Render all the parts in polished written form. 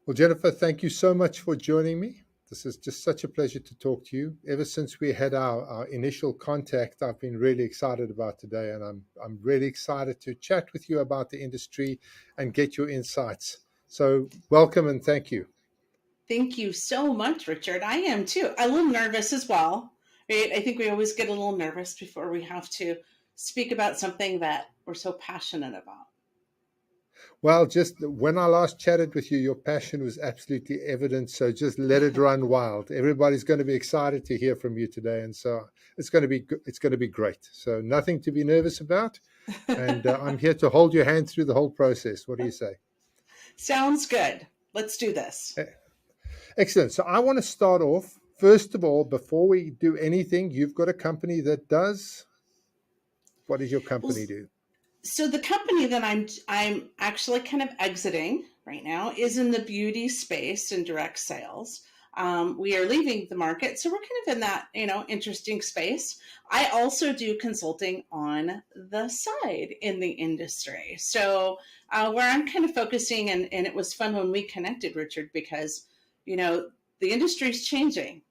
Well, Jennifer, thank you so much for joining me. This is just such a pleasure to talk to you. Ever since we had our initial contact, I've been really excited about today, and I'm really excited to chat with you about the industry and get your insights. So welcome and thank you. Thank you so much, Richard. I am too. A little nervous as well, right? I think we always get a little nervous before we have to speak about something that we're so passionate about. Well, just when I last chatted with you, your passion was absolutely evident. So just let it run wild. Everybody's going to be excited to hear from you today, and so it's going to be great. So nothing to be nervous about, and I'm here to hold your hand through the whole process. What do you say? Sounds good. Let's do this. Excellent. So I want to start off, first of all, before we do anything, you've got a company that does. What does your Well, company do? so the company that I'm actually kind of exiting right now is in the beauty space and direct sales. We are leaving the market, so we're kind of in that interesting space. I also do consulting on the side in the industry, so where I'm kind of focusing, and it was fun when we connected, Richard, because you know the industry is changing.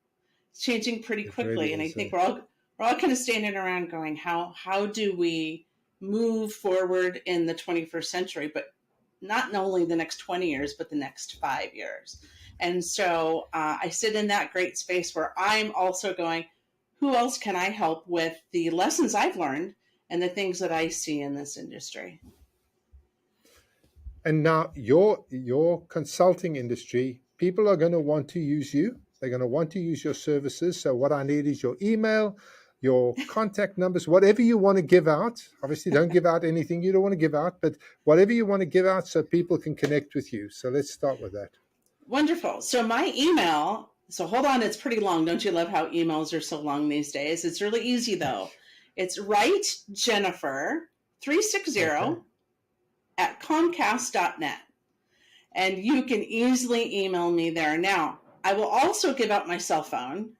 It's changing pretty It really quickly, and I is. think we're all kind of standing around going, how do we move forward in the 21st century, but not only the next 20 years, but the next 5 years. And so I sit in that great space where I'm also going, who else can I help with the lessons I've learned and the things that I see in this industry? And now your consulting industry, people are going to want to use you. They're going to want to use your services. So what I need is your email, your contact numbers, whatever you want to give out. Obviously, don't give out anything you don't want to give out, but whatever you want to give out so people can connect with you. So let's start with that. Wonderful. So my email, so hold on, it's pretty long. Don't you love how emails are so long these days? It's really easy though. It's Wright Jennifer 360 Okay. at comcast.net. And you can easily email me there. Now, I will also give out my cell phone,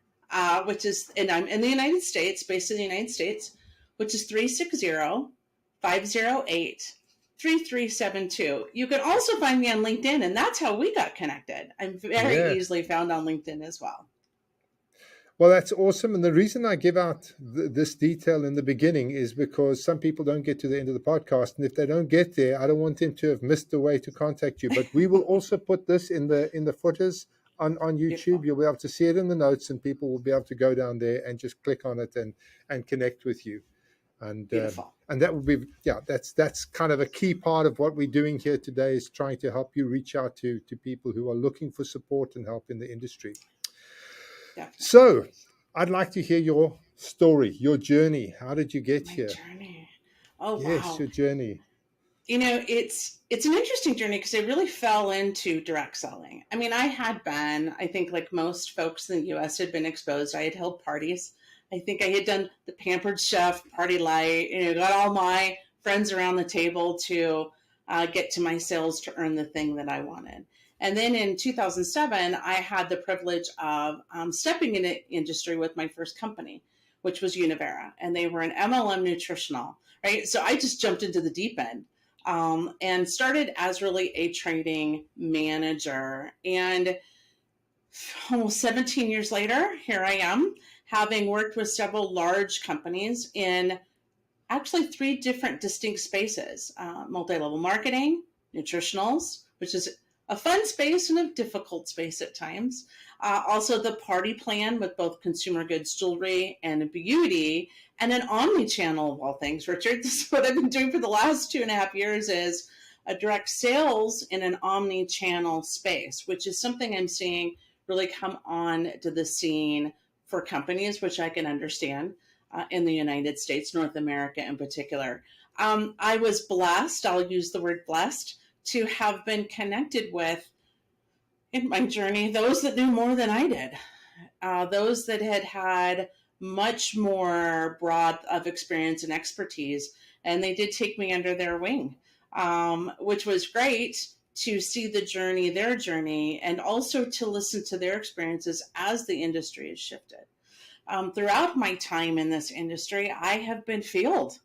which is, and I'm in the United States, based in the United States, which is 360-508-3372. You can also find me on LinkedIn, and that's how we got connected. I'm very Yeah. easily found on LinkedIn as well. Well, that's awesome. And the reason I give out this detail in the beginning is because some people don't get to the end of the podcast. And if they don't get there, I don't want them to have missed the way to contact you. But we will also put this in the footers on YouTube. Beautiful. You'll be able to see it in the notes, and people will be able to go down there and just click on it and connect with you. And Beautiful. and that would be, yeah, that's kind of a key part of what we're doing here today, is trying to help you reach out to people who are looking for support and help in the industry. Definitely. So, I'd like to hear your story, your journey. How did you get My here? journey. Oh, Yes, wow. your journey. It's an interesting journey because I really fell into direct selling. I mean, I think like most folks in the US had been exposed. I had held parties. I think I had done the Pampered Chef, Party Light, got all my friends around the table to get to my sales to earn the thing that I wanted. And then in 2007, I had the privilege of stepping in the industry with my first company, which was Univera, and they were an MLM nutritional, right? So I just jumped into the deep end and started as really a training manager. And almost 17 years later, here I am, having worked with several large companies in actually three different distinct spaces: multi-level marketing, nutritionals, which is a fun space and a difficult space at times. Also the party plan with both consumer goods, jewelry, and beauty, and an omni-channel of all things. Richard, this is what I've been doing for the last 2.5 years, is a direct sales in an omni-channel space, which is something I'm seeing really come on to the scene for companies, which I can understand in the United States, North America in particular. I was blessed, I'll use the word blessed, to have been connected with, in my journey, those that knew more than I did, those that had much more broad of experience and expertise, and they did take me under their wing, which was great to see their journey, and also to listen to their experiences as the industry has shifted. Throughout my time in this industry, I have been field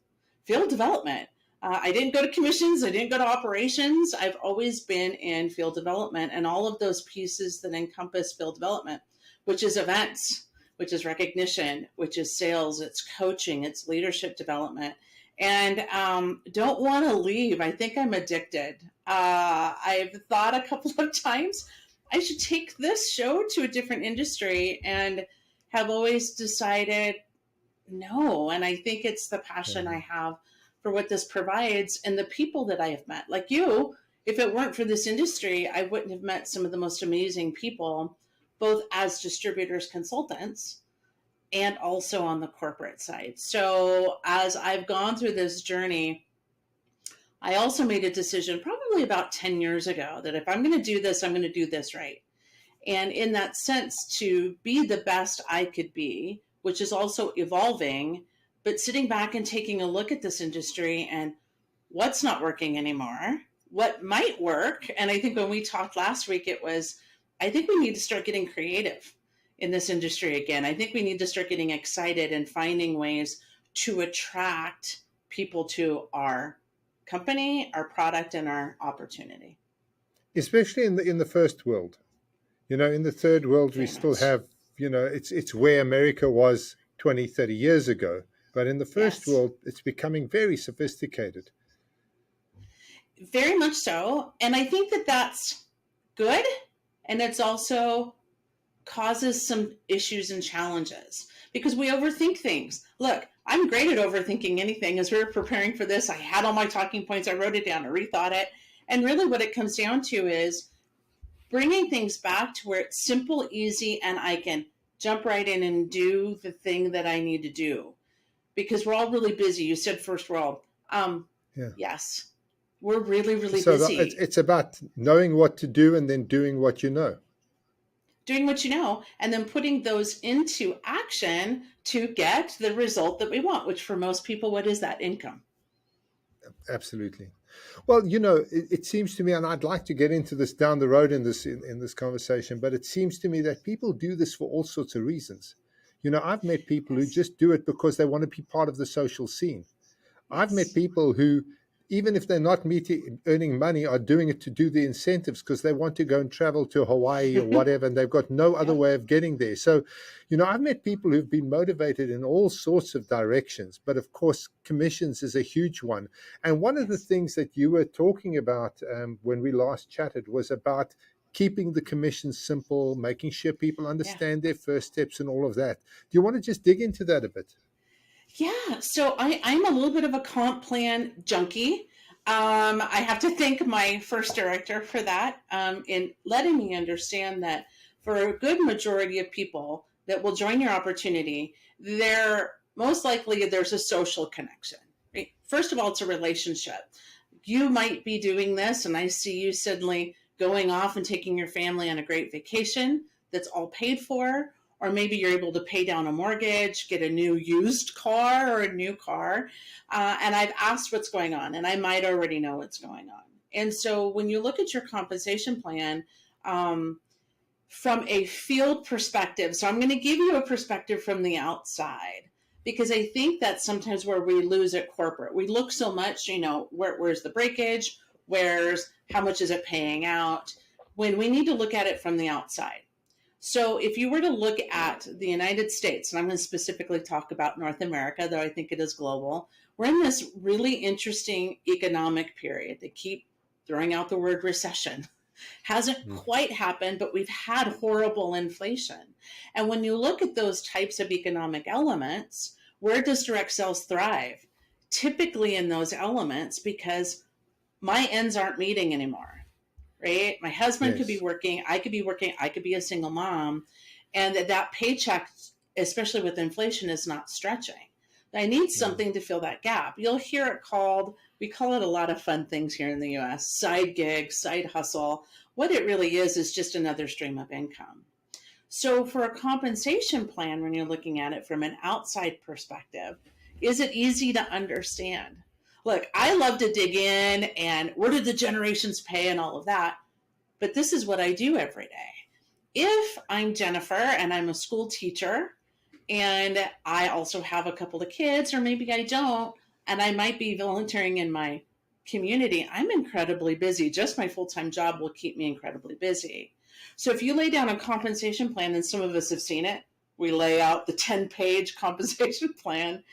development. I didn't go to commissions. I didn't go to operations. I've always been in field development and all of those pieces that encompass field development, which is events, which is recognition, which is sales, it's coaching, it's leadership development. And don't want to leave. I think I'm addicted. I've thought a couple of times I should take this show to a different industry and have always decided no. And I think it's the passion I have for what this provides and the people that I have met. Like you, if it weren't for this industry, I wouldn't have met some of the most amazing people, both as distributors, consultants, and also on the corporate side. So as I've gone through this journey, I also made a decision probably about 10 years ago that if I'm going to do this, I'm going to do this right. And in that sense, to be the best I could be, which is also evolving, but sitting back and taking a look at this industry and what's not working anymore, what might work. And I think when we talked last week, it was, I think we need to start getting creative in this industry again. I think we need to start getting excited and finding ways to attract people to our company, our product, and our opportunity. Especially in the first world. You know, in the third world, we still have, you know, it's where America was 20, 30 years ago. But in the first world, it's becoming very sophisticated. Very much so. And I think that that's good. And it's also causes some issues and challenges because we overthink things. Look, I'm great at overthinking anything. As we were preparing for this, I had all my talking points. I wrote it down. I rethought it. And really what it comes down to is bringing things back to where it's simple, easy, and I can jump right in and do the thing that I need to do. Because we're all really busy. You said first world. Yes, we're really, really busy. It's about knowing what to do and then doing what you know. Doing what you know, and then putting those into action to get the result that we want, which for most people, what is that? Income. Absolutely. Well, you know, it seems to me, and I'd like to get into this down the road in this conversation, but it seems to me that people do this for all sorts of reasons. You know, I've met people who just do it because they want to be part of the social scene. I've met people who, even if they're not earning money, are doing it to do the incentives because they want to go and travel to Hawaii or whatever, and they've got no other way of getting there. So, you know, I've met people who've been motivated in all sorts of directions, but of course, commissions is a huge one. And one of the things that you were talking about when we last chatted was about keeping the commission simple, making sure people understand their first steps and all of that. Do you want to just dig into that a bit? Yeah, so I'm a little bit of a comp plan junkie. I have to thank my first director for that in letting me understand that for a good majority of people that will join your opportunity, most likely there's a social connection. Right? First of all, it's a relationship. You might be doing this, and I see you suddenly going off and taking your family on a great vacation that's all paid for, or maybe you're able to pay down a mortgage, get a new used car or a new car. And I've asked what's going on, and I might already know what's going on. And so when you look at your compensation plan from a field perspective, so I'm going to give you a perspective from the outside, because I think that's sometimes where we lose at corporate. We look so much, you know, where's the breakage? How much is it paying out? When we need to look at it from the outside. So if you were to look at the United States, and I'm going to specifically talk about North America, though I think it is global, we're in this really interesting economic period. They keep throwing out the word recession. Hasn't quite happened, but we've had horrible inflation. And when you look at those types of economic elements, where does direct sales thrive? Typically in those elements, because my ends aren't meeting anymore. Right? My husband could be working, I could be a single mom, and that paycheck, especially with inflation, is not stretching. I need something to fill that gap. You'll hear it we call it a lot of fun things here in the US, side gig, side hustle. What it really is just another stream of income. So for a compensation plan, when you're looking at it from an outside perspective, is it easy to understand? Look, I love to dig in and where did the generations pay and all of that, but this is what I do every day. If I'm Jennifer and I'm a school teacher and I also have a couple of kids, or maybe I don't, and I might be volunteering in my community, I'm incredibly busy. Just my full-time job will keep me incredibly busy. So if you lay down a compensation plan, and some of us have seen it, we lay out the 10-page compensation plan,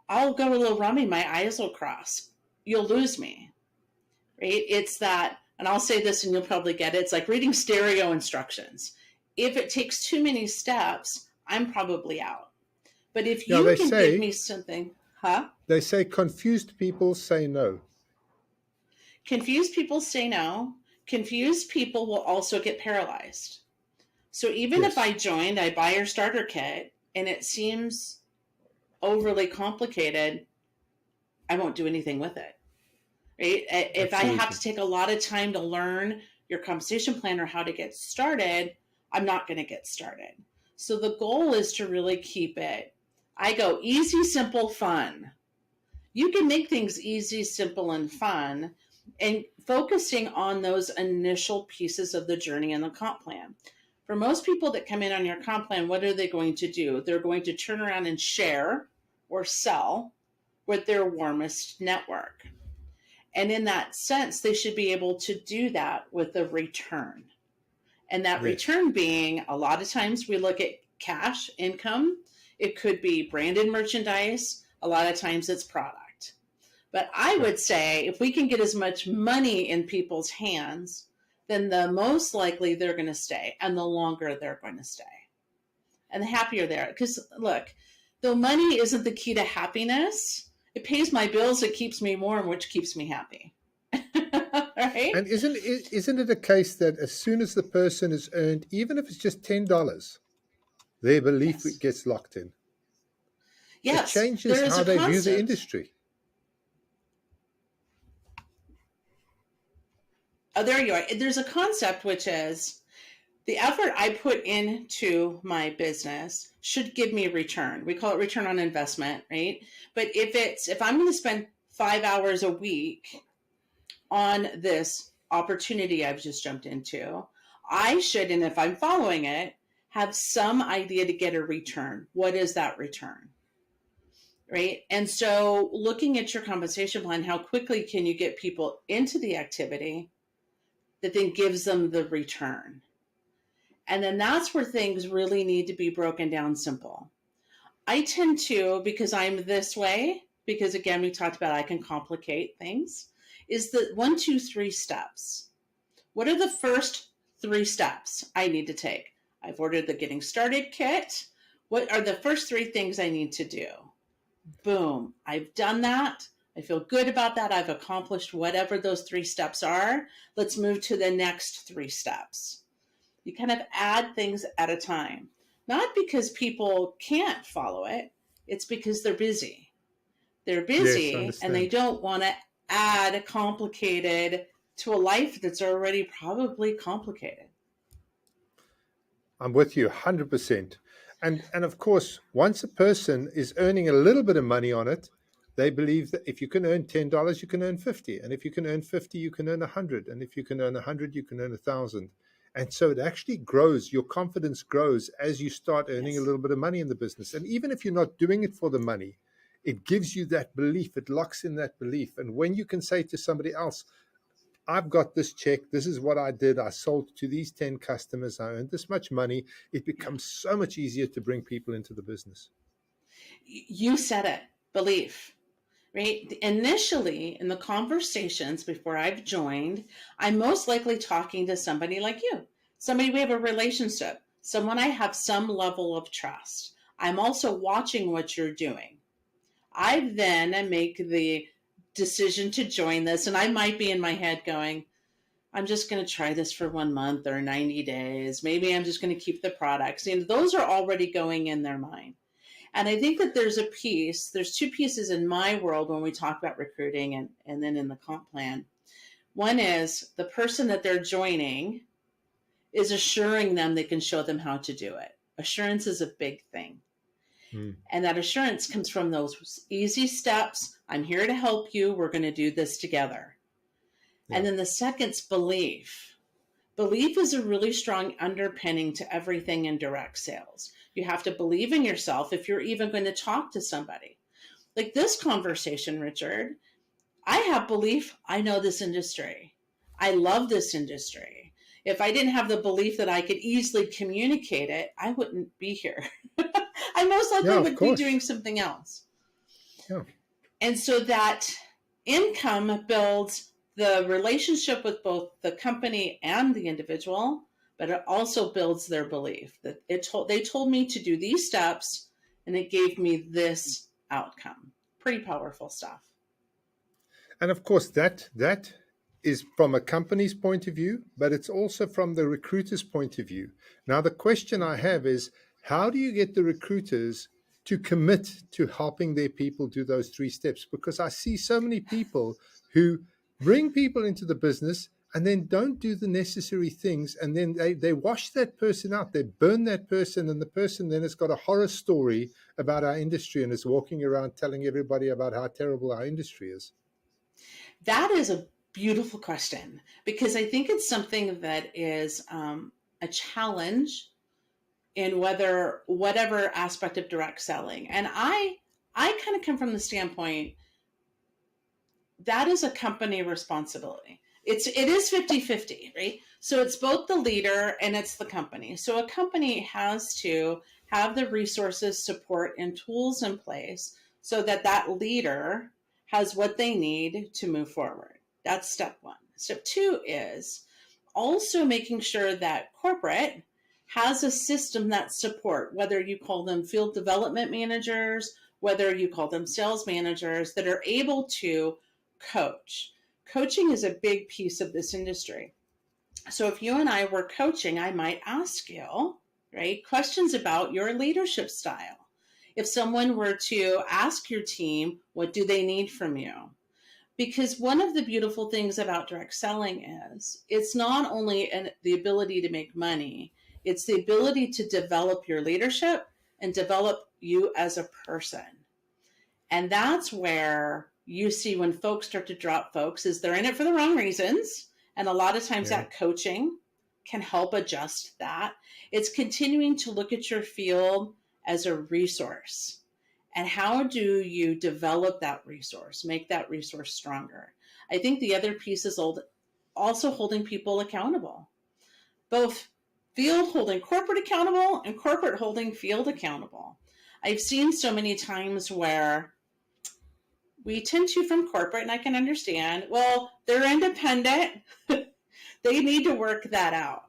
I'll go a little rummy, my eyes will cross. You'll lose me, right? It's that, and I'll say this and you'll probably get it. It's like reading stereo instructions. If it takes too many steps, I'm probably out. But if Yeah, you can give me something, huh? they say confused people say no. Confused people say no. Confused people will also get paralyzed. So even if Yes, I joined, I buy your starter kit and it seems overly complicated, I won't do anything with it. Right? If I have absolutely. to take a lot of time to learn your compensation plan or how to get started, I'm not going to get started. So the goal is to really keep it. I go easy, simple, fun. You can make things easy, simple, and fun, and focusing on those initial pieces of the journey and the comp plan. For most people that come in on your comp plan, what are they going to do? They're going to turn around and share or sell with their warmest network. And in that sense, they should be able to do that with a return. And that Yes, return being, a lot of times we look at cash income. It could be branded merchandise. A lot of times it's product. But I yeah. would say if we can get as much money in people's hands, then the most likely they're going to stay and the longer they're going to stay and the happier they are. Because look, though money isn't the key to happiness, it pays my bills, it keeps me warm, which keeps me happy. Right? And isn't it a case that as soon as the person is earned, even if it's just $10, their belief Yes. gets locked in? It Yes, changes there is how a they view the concept. industry. Oh, there you are. There's a concept which is the effort I put into my business should give me a return. We call it return on investment, right? But if I'm going to spend 5 hours a week on this opportunity I've just jumped into, I should, and if I'm following it, have some idea to get a return. What is that return? Right. And so looking at your compensation plan, how quickly can you get people into the activity that then gives them the return? And then that's where things really need to be broken down simple. I tend to, because I'm this way, because again, we talked about I can complicate things, is the 1, 2, 3 steps. What are the first 3 steps I need to take? I've ordered the getting started kit. What are the first 3 things I need to do? Boom, I've done that. I feel good about that. I've accomplished whatever those 3 steps are. Let's move to the next 3 steps. You kind of add things at a time, not because people can't follow it. It's because they're busy. They're Yes, I busy and they understand. don't want to add complicated to a life that's already probably complicated. I'm with you 100%. And of course, once a person is earning a little bit of money on it, they believe that if you can earn $10, you can earn 50. And if you can earn 50, you can earn 100. And if you can earn 100, you can earn 1,000. And so it actually grows. Your confidence grows as you start earning a Yes. little bit of money in the business. And even if you're not doing it for the money, it gives you that belief. It locks in that belief. And when you can say to somebody else, I've got this check. This is what I did. I sold to these 10 customers. I earned this much money. It Yeah. becomes so much easier to bring people into the business. You said it, belief, right? Initially, in the conversations before I've joined, I'm most likely talking to somebody like you, somebody we have a relationship, someone I have some level of trust. I'm also watching what you're doing. I then make the decision to join this, and I might be in my head going, I'm just going to try this for 1 month or 90 days. Maybe I'm just going to keep the products. And those are already going in their mind. And I think that there's 2 pieces in my world when we talk about recruiting and then in the comp plan. One is the person that they're joining is assuring them they can show them how to do it. Assurance is a big thing. Mm, And that assurance comes from those easy steps. I'm here to help you. We're going to do this together. yeah. And then the second's belief. Belief is a really strong underpinning to everything in direct sales. You have to believe in yourself if you're even going to talk to somebody. like this conversation, Richard, I have belief. I know this industry. I love this industry. If I didn't have the belief that I could easily communicate it, I wouldn't be here. I most likely Yeah, of would be course. doing something else. Yeah. And so that income builds the relationship with both the company and the individual, but it also builds their belief that they told me to do these steps and it gave me this outcome. Pretty powerful stuff. And of course, that is from a company's point of view, but it's also from the recruiter's point of view. Now, the question I have is, how do you get the recruiters to commit to helping their people do those three steps? Because I see so many people who bring people into the business and then don't do the necessary things, and then they wash that person out, they burn that person, and the person then has got a horror story about our industry and is walking around telling everybody about how terrible our industry is. That is a beautiful question because I think it's something that is a challenge in whatever aspect of direct selling. And I kind of come from the standpoint that is a company responsibility. It is 50-50, right? So it's both the leader and it's the company. So a company has to have the resources, support, and tools in place so that that leader has what they need to move forward. That's step one. Step two is also making sure that corporate has a system that support, whether you call them field development managers, whether you call them sales managers, that are able to coach. Coaching is a big piece of this industry. So if you and I were coaching, I might ask you, right, questions about your leadership style. If someone were to ask your team, what do they need from you? Because one of the beautiful things about direct selling is it's not only the ability to make money, it's the ability to develop your leadership and develop you as a person. And that's where you see when folks start to drop folks is they're in it for the wrong reasons. And a lot of times Yeah. that coaching can help adjust that. It's continuing to look at your field as a resource. And how do you develop that resource, make that resource stronger? I think the other piece is also holding people accountable, both field holding corporate accountable and corporate holding field accountable. I've seen so many times where we tend to from corporate, and I can understand, well, they're independent. They need to work that out.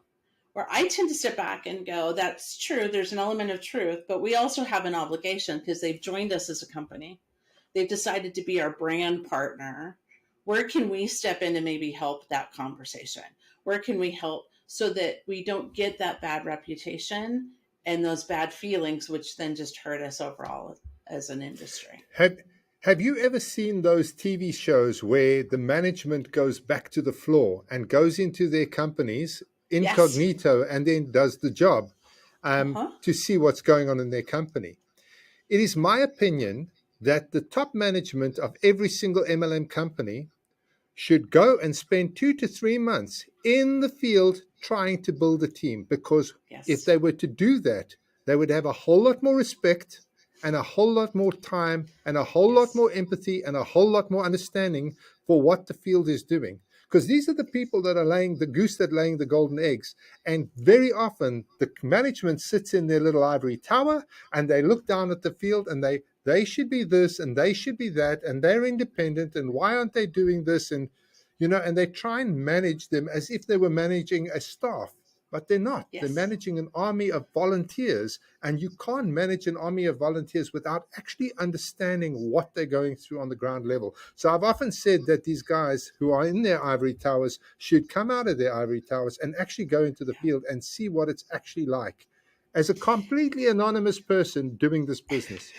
Where I tend to sit back and go, that's true, there's an element of truth, but we also have an obligation because they've joined us as a company. They've decided to be our brand partner. Where can we step in and maybe help that conversation? Where can we help so that we don't get that bad reputation and those bad feelings, which then just hurt us overall as an industry? Have you ever seen those TV shows where the management goes back to the floor and goes into their companies Yes. incognito and then does the job Uh-huh. to see what's going on in their company? It is my opinion that the top management of every single MLM company should go and spend 2 to 3 months in the field trying to build a team, because if Yes. they were to do that, they would have a whole lot more respect and a whole lot more time and a whole lot Yes. more empathy and a whole lot more understanding for what the field is doing. Because these are the people that are laying the goose that laying the golden eggs. And very often the management sits in their little ivory tower and they look down at the field and they should be this and they should be that and they're independent and why aren't they doing this? And and they try and manage them as if they were managing a staff, but they're not. They're Yes. managing an army of volunteers, and you can't manage an army of volunteers without actually understanding what they're going through on the ground level. So I've often said that these guys who are in their ivory towers should come out of their ivory towers and actually go into the field and see what it's actually like as a completely anonymous person doing this business.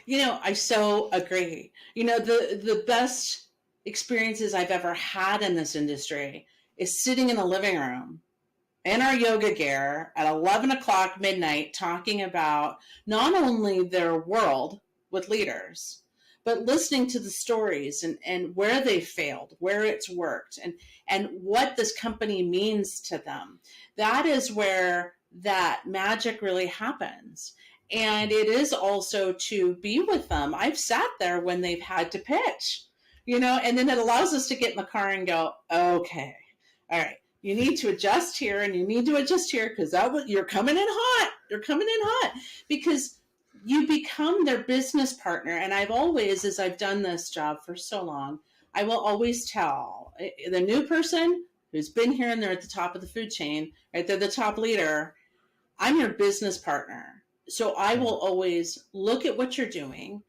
I so agree. The best experiences I've ever had in this industry is sitting in the living room in our yoga gear at 11 o'clock midnight talking about not only their world with leaders, but listening to the stories and where they failed, where it's worked, and what this company means to them. That is where that magic really happens. And it is also to be with them. I've sat there when they've had to pitch, and then it allows us to get in the car and go, okay, all right, you need to adjust here and you need to adjust here because you're coming in hot. You're coming in hot because you become their business partner. And I've always, as I've done this job for so long, I will always tell the new person who's been here and they're at the top of the food chain, right? They're the top leader. I'm your business partner. So I will always look at what you're doing,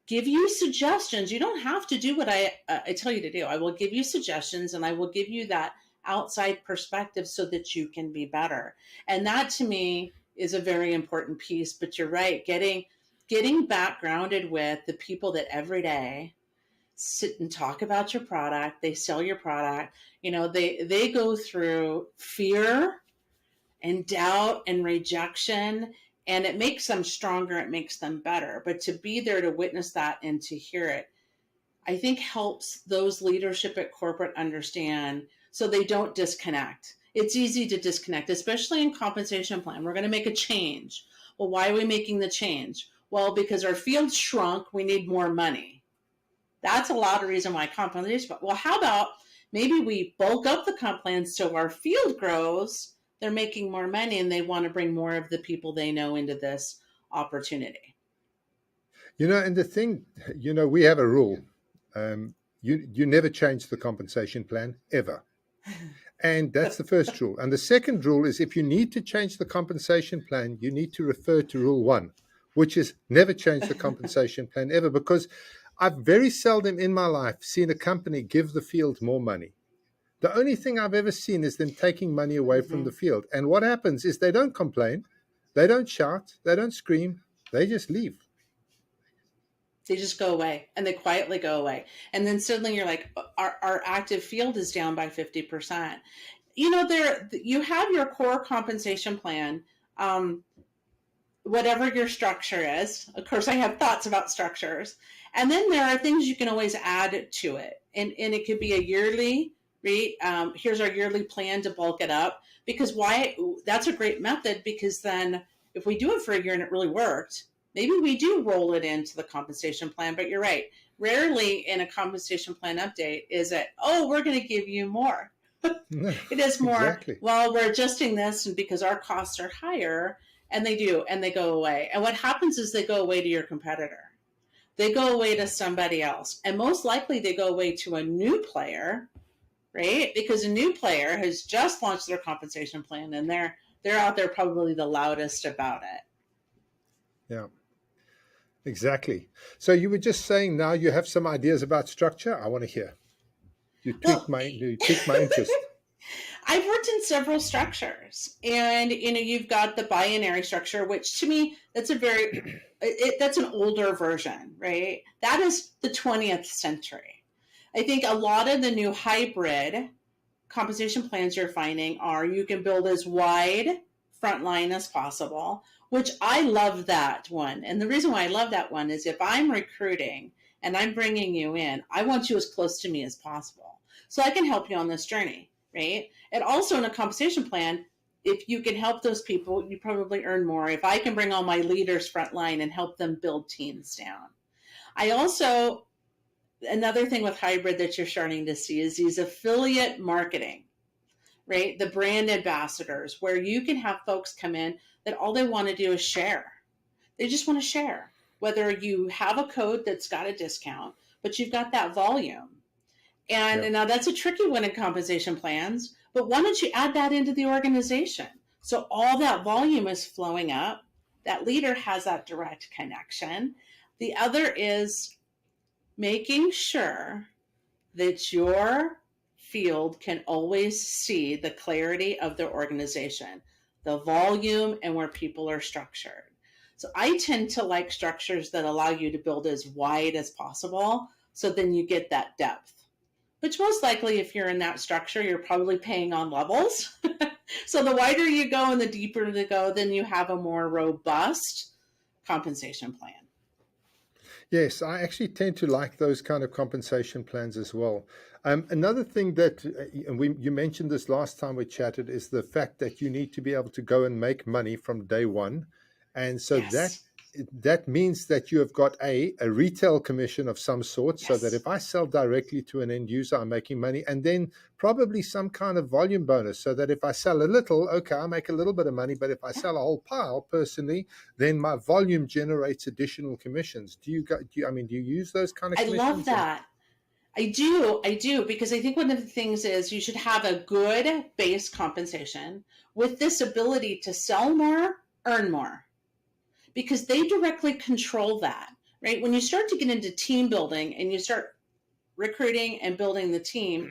give you suggestions. You don't have to do what I tell you to do. I will give you suggestions and I will give you that outside perspective so that you can be better. And that to me is a very important piece. But you're right, getting back grounded with the people that every day sit and talk about your product, they sell your product, they go through fear and doubt and rejection, and it makes them stronger, it makes them better. But to be there to witness that and to hear it, I think helps those leadership at corporate understand so they don't disconnect. It's easy to disconnect, especially in compensation plan. We're going to make a change. Well, why are we making the change? Well, because our field shrunk, we need more money. That's a lot of reason why compensation. Well, how about maybe we bulk up the comp plan so our field grows, they're making more money and they want to bring more of the people they know into this opportunity. And the thing, we have a rule. You never change the compensation plan, ever. And that's the first rule. And the second rule is if you need to change the compensation plan, you need to refer to rule 1, which is never change the compensation plan ever, because I've very seldom in my life seen a company give the field more money. The only thing I've ever seen is them taking money away from the field. And what happens is they don't complain, they don't shout, they don't scream, they just leave. They just go away and they quietly go away. And then suddenly you're like, our active field is down by 50%. You have your core compensation plan, whatever your structure is. Of course, I have thoughts about structures. And then there are things you can always add to it. And it could be a yearly, right? Here's our yearly plan to bulk it up. Because that's a great method, because then if we do it for a year and it really worked, maybe we do roll it into the compensation plan. But you're right. Rarely in a compensation plan update is it, we're going to give you more. It is more, exactly. Well, we're adjusting this and because our costs are higher, and they do, and they go away. And what happens is they go away to your competitor. They go away to somebody else. And most likely they go away to a new player, right? Because a new player has just launched their compensation plan and they're out there probably the loudest about it. Yeah. Exactly. So you were just saying now you have some ideas about structure. I want to hear. You piqued my interest. I've worked in several structures, and you've got the binary structure, which to me that's that's an older version, right? That is the 20th century. I think a lot of the new hybrid compensation plans you're finding are you can build as wide frontline as possible, which I love that one. And the reason why I love that one is if I'm recruiting and I'm bringing you in, I want you as close to me as possible so I can help you on this journey, right? And also in a compensation plan, if you can help those people, you probably earn more. If I can bring all my leaders frontline and help them build teams down. Another thing with hybrid that you're starting to see is these affiliate marketing, right? The brand ambassadors, where you can have folks come in that all they want to do is share. They just want to share. Whether you have a code that's got a discount, but you've got that volume. And now that's a tricky one in compensation plans, but why don't you add that into the organization? So all that volume is flowing up. That leader has that direct connection. The other is making sure that your field can always see the clarity of their organization, the volume, and where people are structured. So I tend to like structures that allow you to build as wide as possible, so then you get that depth. Which most likely, if you're in that structure, you're probably paying on levels. So the wider you go and the deeper you go, then you have a more robust compensation plan. Yes, I actually tend to like those kind of compensation plans as well. Another thing that you mentioned this last time we chatted is the fact that you need to be able to go and make money from day one And so Yes. that means that you have got a retail commission of some sort, so that Yes. if I sell directly to an end user, I'm making money, and then probably some kind of volume bonus, so that if I sell a little, okay, I make a little bit of money, but if I Yeah. sell a whole pile personally, then my volume generates additional commissions. Do you use those kind of I love commissions? And that. I do, because I think one of the things is you should have a good base compensation with this ability to sell more, earn more, because they directly control that, right? When you start to get into team building and you start recruiting and building the team,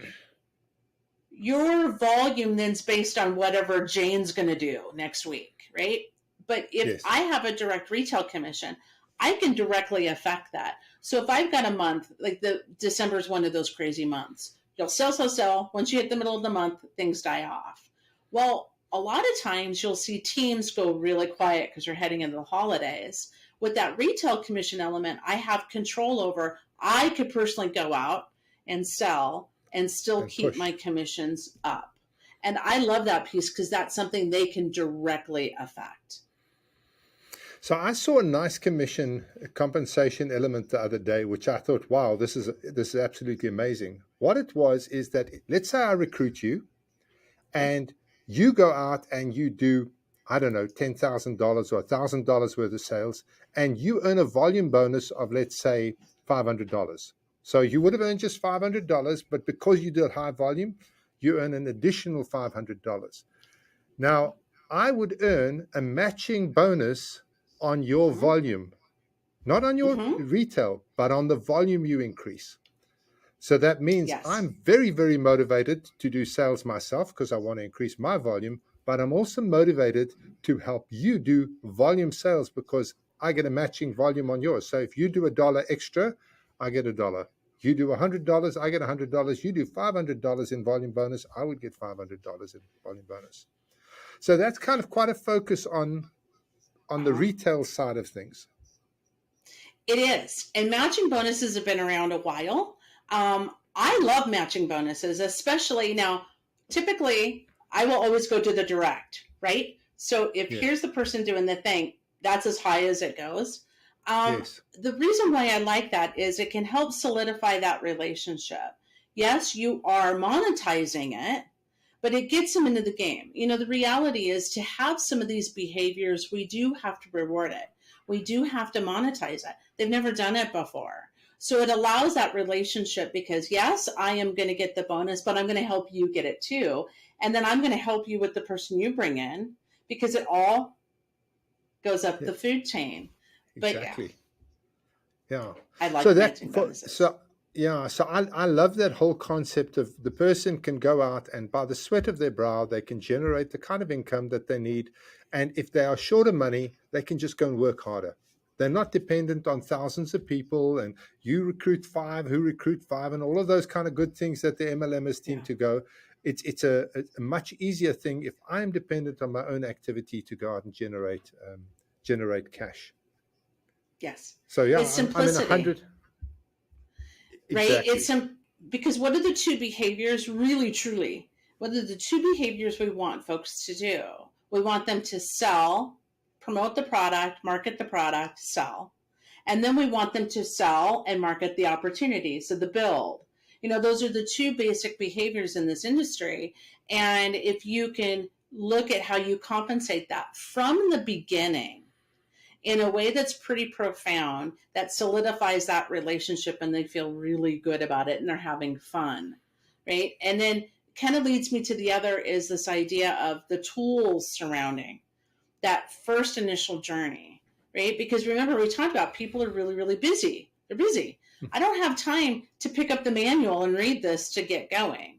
your volume then's based on whatever Jane's going to do next week, right? But if yes, I have a direct retail commission, I can directly affect that. So if I've got a month, like the December is one of those crazy months, you'll sell, sell, sell. Once you hit the middle of the month, things die off. Well, a lot of times you'll see teams go really quiet because we're heading into the holidays. With that retail commission element, I have control over. I could personally go out and sell and still and keep push. my commissions up. And I love that piece because that's something they can directly affect. So I saw a nice commission compensation element the other day, which I thought, wow, this is absolutely amazing. What it was is that, let's say I recruit you, Yeah. and you go out and you do, I don't know, $10,000 or $1,000 worth of sales, and you earn a volume bonus of, let's say, $500. So you would have earned just $500, but because you did high volume, you earn an additional $500. Now, I would earn a matching bonus on your Mm-hmm. volume, not on your Mm-hmm. retail, but on the volume you increase. So that means Yes. I'm very, very motivated to do sales myself because I want to increase my volume, but I'm also motivated to help you do volume sales because I get a matching volume on yours. So if you do $1 extra, I get $1. You do $100, I get $100. You do $500 in volume bonus, I would get $500 in volume bonus. So that's kind of quite a focus on the Uh-huh. retail side of things. It is. And matching bonuses have been around a while. I love matching bonuses, especially now. Typically, I will always go to the direct, right? So if Yes. here's the person doing the thing, that's as high as it goes. Yes. The reason why I like that is it can help solidify that relationship. Yes, you are monetizing it, but it gets them into the game. You know, the reality is to have some of these behaviors, we do have to reward it. We do have to monetize it. They've never done it before. So it allows that relationship because, yes, I am going to get the bonus, but I'm going to help you get it too. And then I'm going to help you with the person you bring in because it all goes up Yeah, the food chain. But yeah, exactly. Yeah. I So like that matching for bonuses. so yeah, so I love that whole concept of the person can go out and by the sweat of their brow, they can generate the kind of income that they need. And if they are short of money, they can just go and work harder. They're not dependent on thousands of people and you recruit five, who recruit five, and all of those kind of good things that the MLMers team Yeah. to go. It's a much easier thing if I'm dependent on my own activity to go out and generate cash. Yes. So yeah, It's I'm in a simplicity, hundred right? exactly. Because what are the two behaviors really truly? What are the two behaviors we want folks to do? We want them to sell, promote the product, market the product, sell. And then we want them to sell and market the opportunity. So the build. You know, those are the two basic behaviors in this industry. And if you can look at how you compensate that from the beginning, in a way that's pretty profound, that solidifies that relationship and they feel really good about it and they're having fun, right? And then kind of leads me to the other is this idea of the tools surrounding that first initial journey, right? Because remember, we talked about people are really, really busy. They're busy. I don't have time to pick up the manual and read this to get going.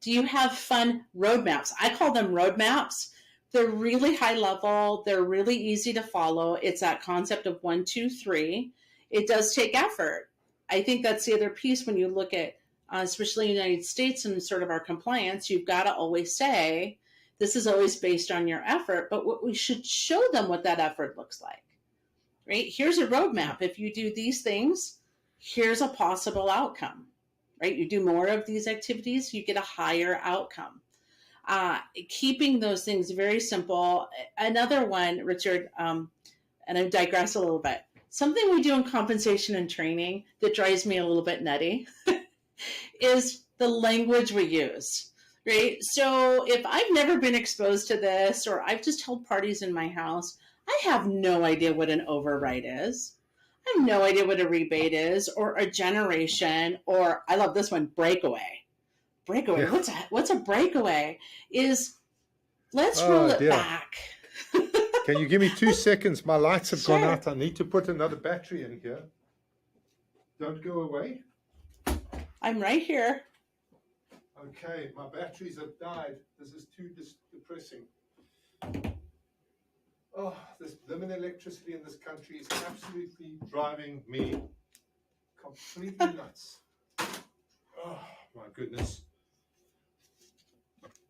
Do you have fun roadmaps? I call them roadmaps. They're really high level. They're really easy to follow. It's that concept of 1, 2, 3. It does take effort. I think that's the other piece when you look at, especially in the United States and sort of our compliance, you've got to always say, this is always based on your effort, but what we should show them what that effort looks like, right? Here's a Yeah. roadmap. If you do these things, here's a possible outcome, right? You do more of these activities, you get a higher outcome. Keeping those things very simple. Another one, Richard, and I digress a little bit. Something we do in compensation and training that drives me a little bit nutty is the language we use, right? So if I've never been exposed to this, or I've just held parties in my house, I have no idea what an override is. I have no idea what a rebate is, or a generation, or I love this one, breakaway. Breakaway. Yeah. What's a breakaway? Is let's roll Oh it dear. back. Can you give me 2 seconds? My lights have gone Sure. out. I need to put another battery in here. Don't go away. I'm right here. Okay, my batteries have died. This is too depressing. Oh, this limited electricity in this country is absolutely driving me completely nuts. Oh, my goodness.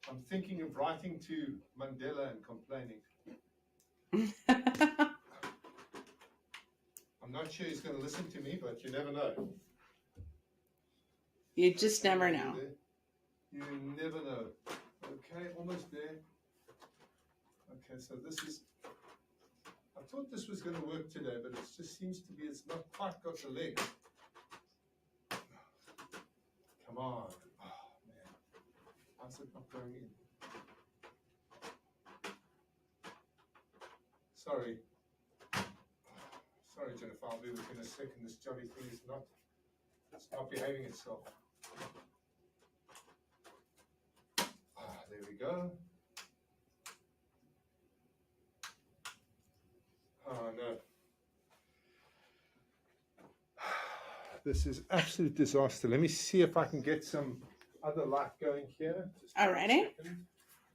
I'm thinking of writing to Mandela and complaining. I'm not sure he's going to listen to me, but you never know. You just never know. You never know. Okay, almost there. Okay, so this is, I thought this was going to work today, but it just seems to be, it's not quite got the legs. Come on. Oh, man. How's it not going in? Sorry. Sorry, Jennifer, I'll be within a second. This jolly thing is not, it's not behaving itself. There we go. Oh no. This is absolute disaster. Let me see if I can get some other light going here. Alrighty.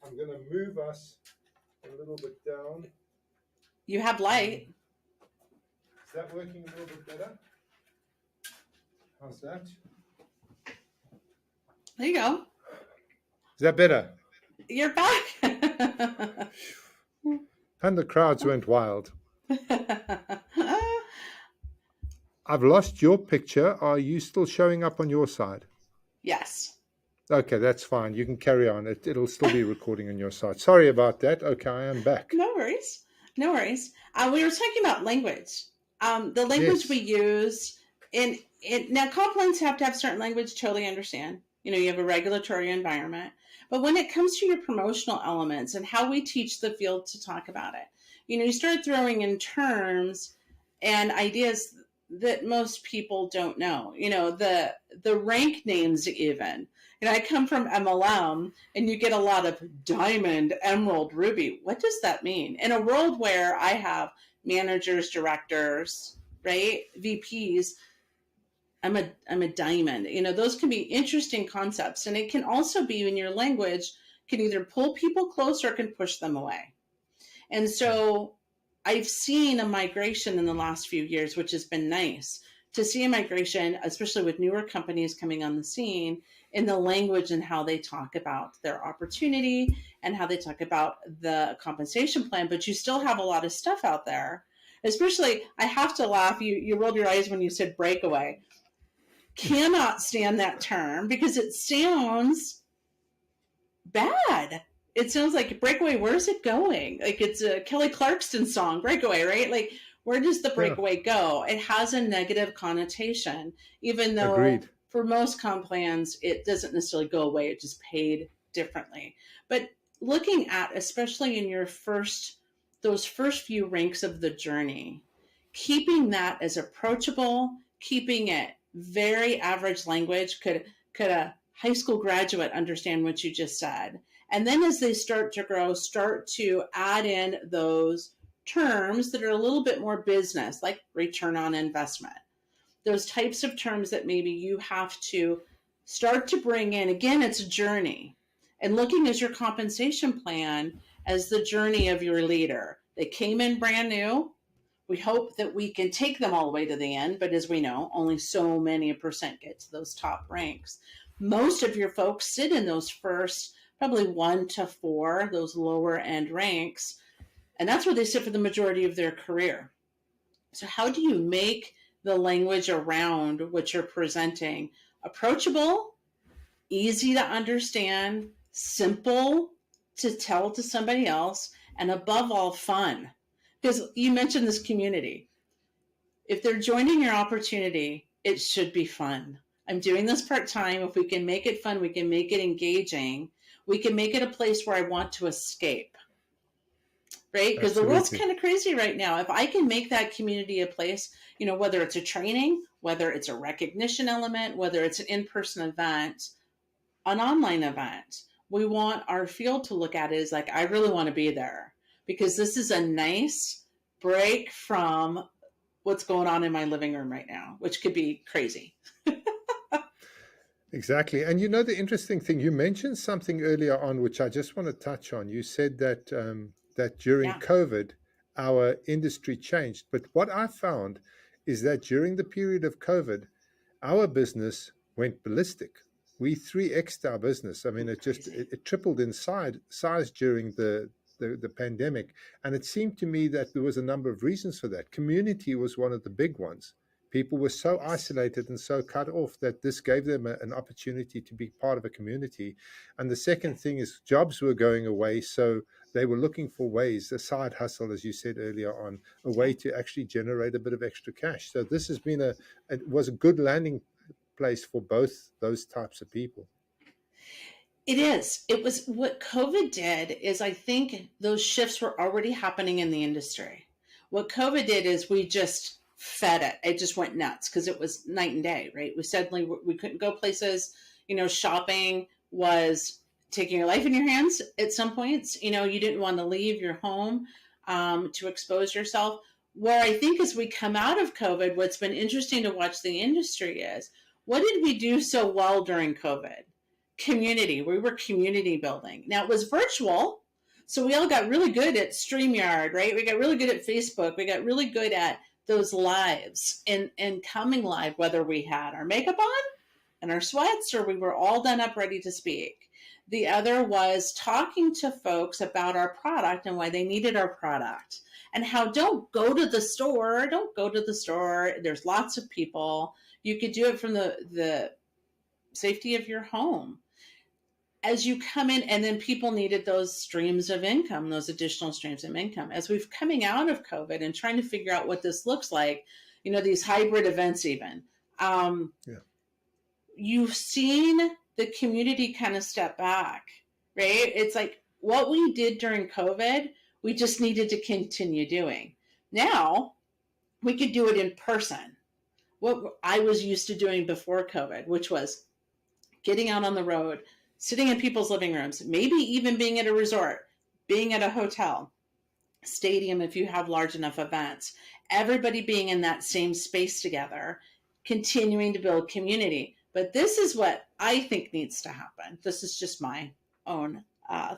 I'm going to move us a little bit down. You have light. Is that working a little bit better? How's that? There you go. Is that better? You're back. And the crowds went wild. I've lost your picture. Are you still showing up on your side? Yes. Okay, that's fine. You can carry on. It'll still be recording on your side. Sorry about that. Okay, I am back. No worries. No worries. We were talking about language. The language Yes. we use now comp plans have to have certain language, totally understand. You have a regulatory environment. But when it comes to your promotional elements and how we teach the field to talk about it, you start throwing in terms and ideas that most people don't know. The rank names even. I come from MLM, and you get a lot of diamond, emerald, ruby. What does that mean? In a world where I have managers, directors, right, VPs, I'm a diamond. Those can be interesting concepts, and it can also be in your language can either pull people close or can push them away. And so I've seen a migration in the last few years, which has been nice to see a migration, especially with newer companies coming on the scene, in the language and how they talk about their opportunity and how they talk about the compensation plan. But you still have a lot of stuff out there. Especially, I have to laugh. You rolled your eyes when you said breakaway. Cannot stand that term because it sounds bad. It sounds like breakaway. Where's it going? Like it's a Kelly Clarkson song, Breakaway, right? Like, where does the breakaway go? It has a negative connotation, even though Agreed. For most comp plans, it doesn't necessarily go away. It's just paid differently. But looking at, especially in those first few ranks of the journey, keeping that as approachable, keeping it very average language. Could a high school graduate understand what you just said? And then as they start to grow, start to add in those terms that are a little bit more business, like return on investment. Those types of terms that maybe you have to start to bring in. Again, it's a journey. And looking at your compensation plan as the journey of your leader. They came in brand new. We hope that we can take them all the way to the end, but as we know, only so many percent get to those top ranks. Most of your folks sit in those first, probably 1 to 4, those lower end ranks, and that's where they sit for the majority of their career. So how do you make the language around what you're presenting approachable, easy to understand, simple to tell to somebody else, and above all, fun? Because you mentioned this community. If they're joining your opportunity, it should be fun. I'm doing this part time. If we can make it fun, we can make it engaging, we can make it a place where I want to escape, right? Because the world's Absolutely. kind of crazy right now. If I can make that community a place, whether it's a training, whether it's a recognition element, whether it's an in person event, an online event, we want our field to look at it as like, I really want to be there because this is a nice break from what's going on in my living room right now, which could be crazy. Exactly. And the interesting thing, you mentioned something earlier on, which I just want to touch on. You said that that during Yeah. COVID, our industry changed. But what I found is that during the period of COVID, our business went ballistic. We 3x'd our business. I mean, it just Crazy. it tripled in size during the pandemic. And it seemed to me that there was a number of reasons for that. Community was one of the big ones. People were so Yes. isolated and so cut off that this gave them an opportunity to be part of a community. And the Yeah. second thing is jobs were going away. So they were looking for ways, a side hustle, as you said earlier on, a Yeah. way to actually generate a bit of extra cash. So this has been it was a good landing place for both those types of people. It is. It was what COVID did is I think those shifts were already happening in the industry. What COVID did is we just fed it. It just went nuts because it was night and day, right? We couldn't go places. Shopping was taking your life in your hands at some points. You didn't want to leave your home to expose yourself. Where I think as we come out of COVID, what's been interesting to watch the industry is what did we do so well during COVID? Community. We were community building. Now it was virtual, so we all got really good at StreamYard, right? We got really good at Facebook. We got really good at those lives and coming live, whether we had our makeup on and our sweats or we were all done up ready to speak. The other was talking to folks about our product and why they needed our product and how don't go to the store. Don't go to the store. There's lots of people. You could do it from the safety of your home as you come in, and then people needed those streams of income, those additional streams of income. As we've coming out of COVID and trying to figure out what this looks like, these hybrid events even, Yeah. you've seen the community kind of step back, right? It's like what we did during COVID, we just needed to continue doing. Now we could do it in person. What I was used to doing before COVID, which was getting out on the road, sitting in people's living rooms, maybe even being at a resort, being at a hotel, stadium if you have large enough events, everybody being in that same space together, continuing to build community. But this is what I think needs to happen. This is just my own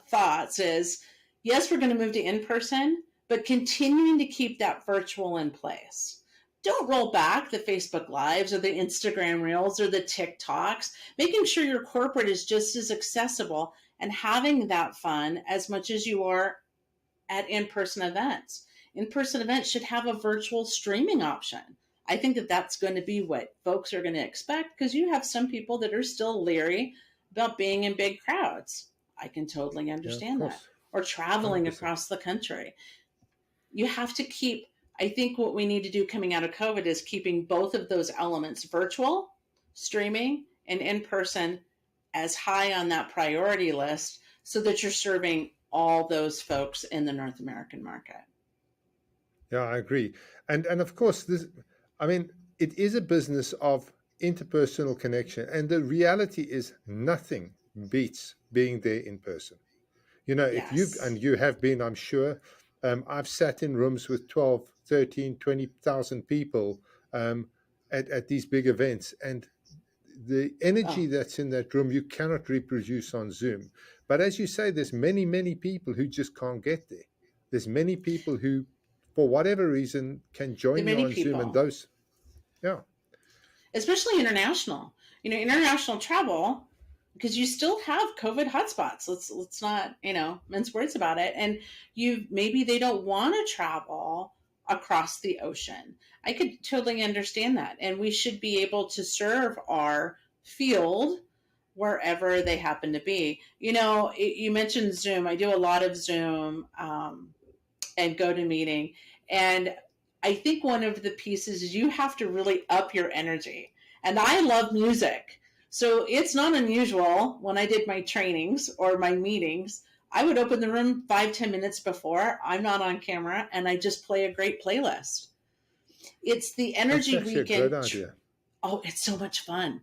thoughts is, yes, we're going to move to in-person, but continuing to keep that virtual in place. Don't roll back the Facebook Lives or the Instagram Reels or the TikToks, making sure your corporate is just as accessible and having that fun as much as you are at in-person events. In-person events should have a virtual streaming option. I think that that's going to be what folks are going to expect because you have some people that are still leery about being in big crowds. I can totally Yeah, of understand that. course. Or traveling 100%. across the country. You have to keep, I think what we need to do coming out of COVID is keeping both of those elements, virtual, streaming, and in person, as high on that priority list so that you're serving all those folks in the North American market. Yeah, I agree. And of course, I mean, it is a business of interpersonal connection. And the reality is nothing beats being there in person. If Yes. you have been, I'm sure, I've sat in rooms with 12, 13, 20,000 people at these big events. And the energy Oh, that's in that room, you cannot reproduce on Zoom. But as you say, there's many, many people who just can't get there. There's many people who, for whatever reason, can there join are you many on Zoom. And people, those, yeah, especially international. International travel, because you still have COVID hotspots. Let's not mince words about it. And maybe they don't want to travel across the ocean. I could totally understand that, and we should be able to serve our field wherever they happen to be. You mentioned Zoom. I do a lot of Zoom and GoToMeeting. And I think one of the pieces is you have to really up your energy. And I love music. So it's not unusual when I did my trainings or my meetings, I would open the room 5-10 minutes before. I'm not on camera and I just play a great playlist. It's the That's energy actually we a great can. idea. Oh, it's so much fun.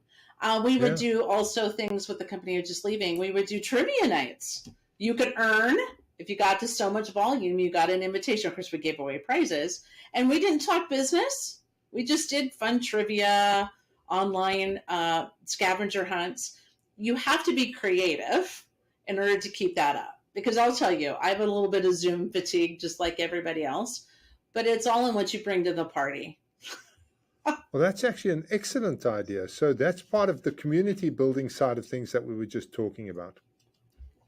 We would Yeah. do also things with the company of just leaving. We would do trivia nights. You could earn, if you got to so much volume, you got an invitation. Of course, we gave away prizes. And we didn't talk business. We just did fun trivia, online scavenger hunts. You have to be creative in order to keep that up. Because I'll tell you, I have a little bit of Zoom fatigue, just like everybody else. But it's all in what you bring to the party. Well, that's actually an excellent idea. So that's part of the community building side of things that we were just talking about.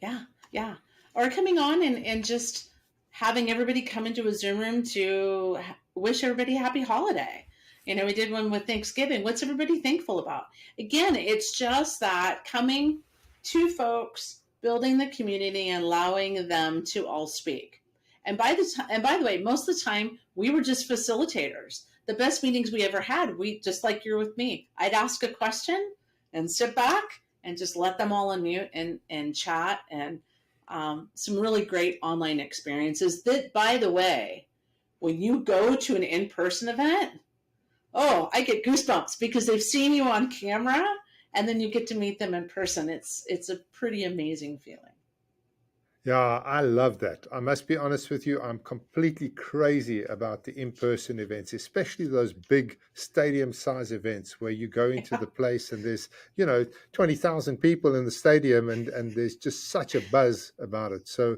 Yeah, yeah. Or coming on and just having everybody come into a Zoom room to wish everybody a happy holiday. We did one with Thanksgiving. What's everybody thankful about? Again, it's just that coming to folks, building the community, and allowing them to all speak. And by the way, most of the time we were just facilitators. The best meetings we ever had, we just like you're with me. I'd ask a question and sit back and just let them all unmute and chat, and some really great online experiences that, by the way, when you go to an in-person event, oh, I get goosebumps because they've seen you on camera and then you get to meet them in person. It's a pretty amazing feeling. Yeah, I love that. I must be honest with you. I'm completely crazy about the in-person events, especially those big stadium size events where you go into the place and there's, 20,000 people in the stadium and there's just such a buzz about it. So,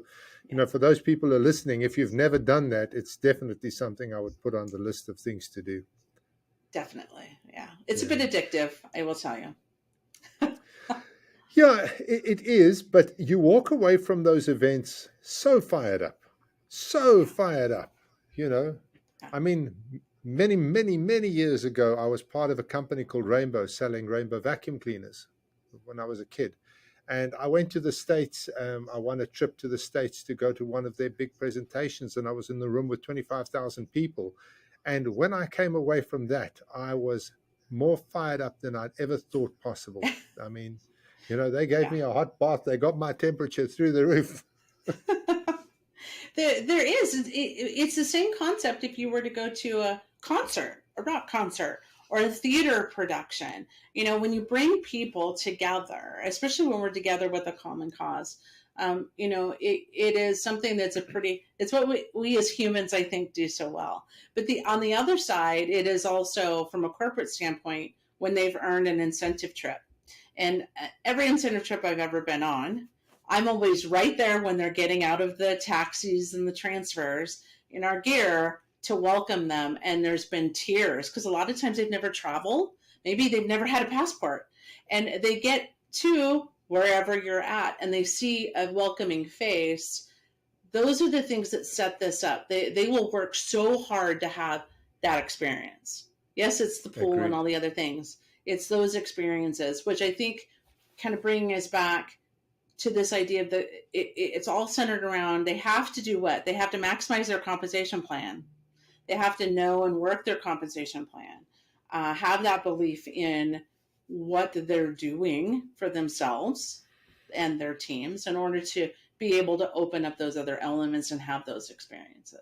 for those people who are listening, if you've never done that, it's definitely something I would put on the list of things to do. Definitely. Yeah. It's Yeah. a bit addictive, I will tell you. Yeah, it is, but you walk away from those events so fired up, so fired up, you know. Yeah. I mean, many, many, many years ago, I was part of a company called Rainbow selling Rainbow vacuum cleaners when I was a kid. And I went to the States. I won a trip to the States to go to one of their big presentations, and I was in the room with 25,000 people. And when I came away from that, I was more fired up than I'd ever thought possible. I mean, they gave me a hot bath. They got my temperature through the roof. There is. It's the same concept if you were to go to a concert, a rock concert, or a theater production. When you bring people together, especially when we're together with a common cause, it is something that's it's what we as humans, I think, do so well. But on the other side, it is also from a corporate standpoint when they've earned an incentive trip. And every incentive trip I've ever been on, I'm always right there when they're getting out of the taxis and the transfers in our gear to welcome them. And there's been tears because a lot of times they've never traveled. Maybe they've never had a passport. And they get to wherever you're at and they see a welcoming face. Those are the things that set this up. They will work so hard to have that experience. Yes, it's the pool and all the other things. It's those experiences, which I think kind of bring us back to this idea of it's all centered around they have to do what? They have to maximize their compensation plan. They have to know and work their compensation plan, have that belief in what they're doing for themselves and their teams in order to be able to open up those other elements and have those experiences.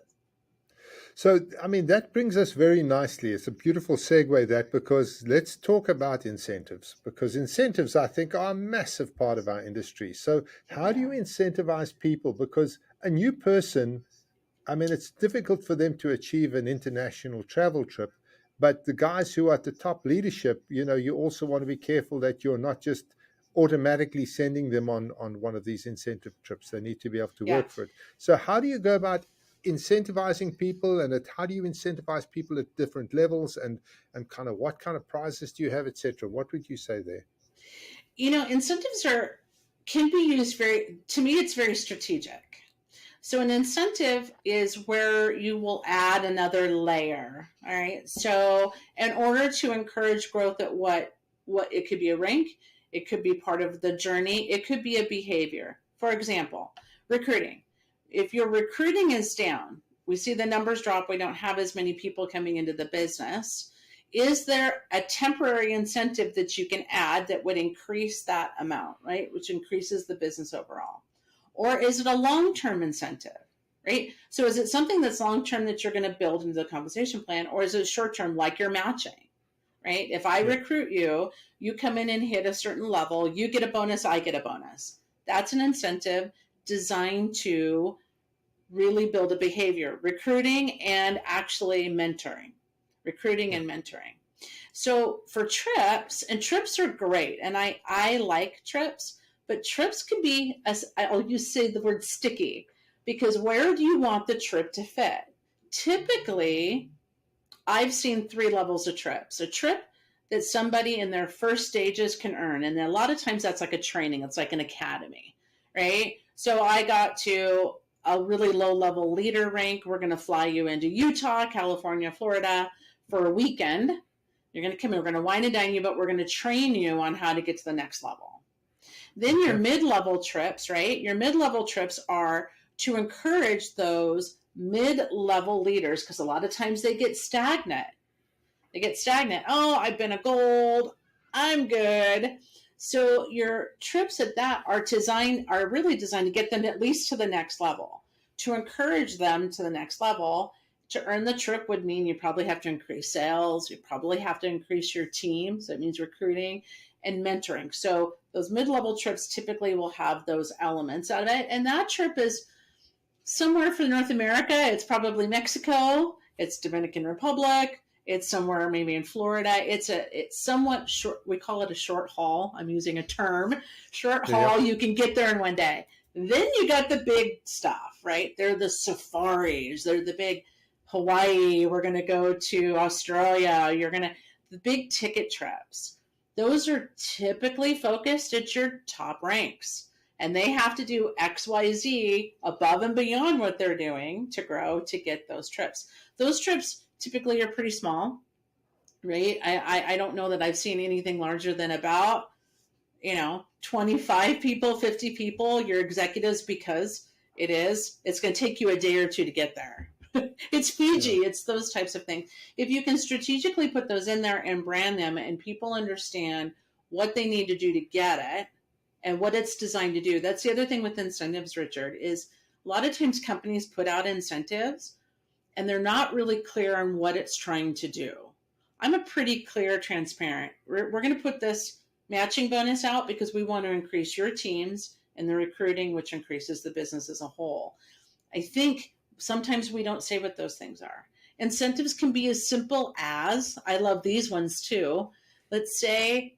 So, I mean, that brings us very nicely. It's a beautiful segue that because let's talk about incentives because incentives, I think, are a massive part of our industry. So how do you incentivize people? Because a new person, I mean, it's difficult for them to achieve an international travel trip, but the guys who are at the top leadership, you also want to be careful that you're not just automatically sending them on one of these incentive trips. They need to be able to work for it. So how do you go about incentivizing people and how do you incentivize people at different levels and kind of what kind of prizes do you have, etc.? What would you say there? Incentives can be used to me, it's very strategic. So an incentive is where you will add another layer. All right. So in order to encourage growth at what it could be a rank, it could be part of the journey, it could be a behavior. For example, recruiting. If your recruiting is down, we see the numbers drop, we don't have as many people coming into the business. Is there a temporary incentive that you can add that would increase that amount, right? Which increases the business overall. Or is it a long-term incentive, right? So is it something that's long-term that you're going to build into the compensation plan, or is it short-term like you're matching, right? If I recruit you, you come in and hit a certain level, you get a bonus, I get a bonus. That's an incentive designed to really build a behavior, recruiting and actually mentoring, recruiting and mentoring. So for trips, and trips are great, and I like trips, but trips can be, as I'll use say the word sticky, because where do you want the trip to fit? Typically, I've seen 3 levels of trips. A trip that somebody in their first stages can earn, and then a lot of times that's like a training, it's like an academy, right? So I got to a really low level leader rank. We're going to fly you into Utah, California, Florida for a weekend. You're going to come in, we're going to wine and dine you, but we're going to train you on how to get to the next level. Then your mid-level trips, right? Your mid-level trips are to encourage those mid-level leaders, because a lot of times they get stagnant. Oh, I've been a gold, I'm good. So your trips at that are really designed to get them at least to the next level, to encourage them to the next level. To earn the trip would mean you probably have to increase sales. You probably have to increase your team. So it means recruiting and mentoring. So those mid-level trips typically will have those elements out of it. And that trip is somewhere for North America. It's probably Mexico. It's Dominican Republic. It's somewhere maybe in Florida. It's somewhat short. We call it a short haul. I'm using a term, short haul. You can get there in one day. Then you got the big stuff, right? They're the safaris. They're the big Hawaii. We're going to go to Australia. The big ticket trips. Those are typically focused at your top ranks. And they have to do X, Y, Z above and beyond what they're doing to grow to get those trips. Those trips typically are pretty small, right? I don't know that I've seen anything larger than about, 25 people, 50 people, your executives, because it's going to take you a day or two to get there. It's Fiji. It's those types of things. If you can strategically put those in there and brand them, and people understand what they need to do to get it and what it's designed to do. That's the other thing with incentives, Richard, is a lot of times companies put out incentives and they're not really clear on what it's trying to do. I'm a pretty clear, transparent. We're going to put this matching bonus out because we want to increase your teams and the recruiting, which increases the business as a whole. I think sometimes we don't say what those things are. Incentives can be as simple as, I love these ones too. Let's say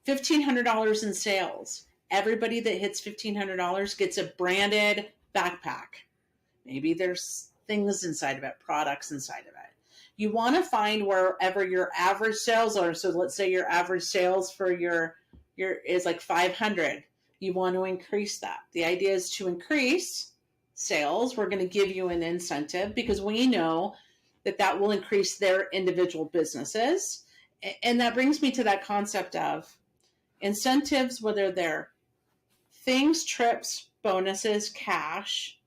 $1,500 in sales. Everybody that hits $1,500 gets a branded backpack. Maybe there's things inside of it, products inside of it. You want to find wherever your average sales are. So let's say your average sales for your is like 500. You want to increase that. The idea is to increase sales. We're going to give you an incentive because we know that will increase their individual businesses. And that brings me to that concept of incentives, whether they're things, trips, bonuses, cash.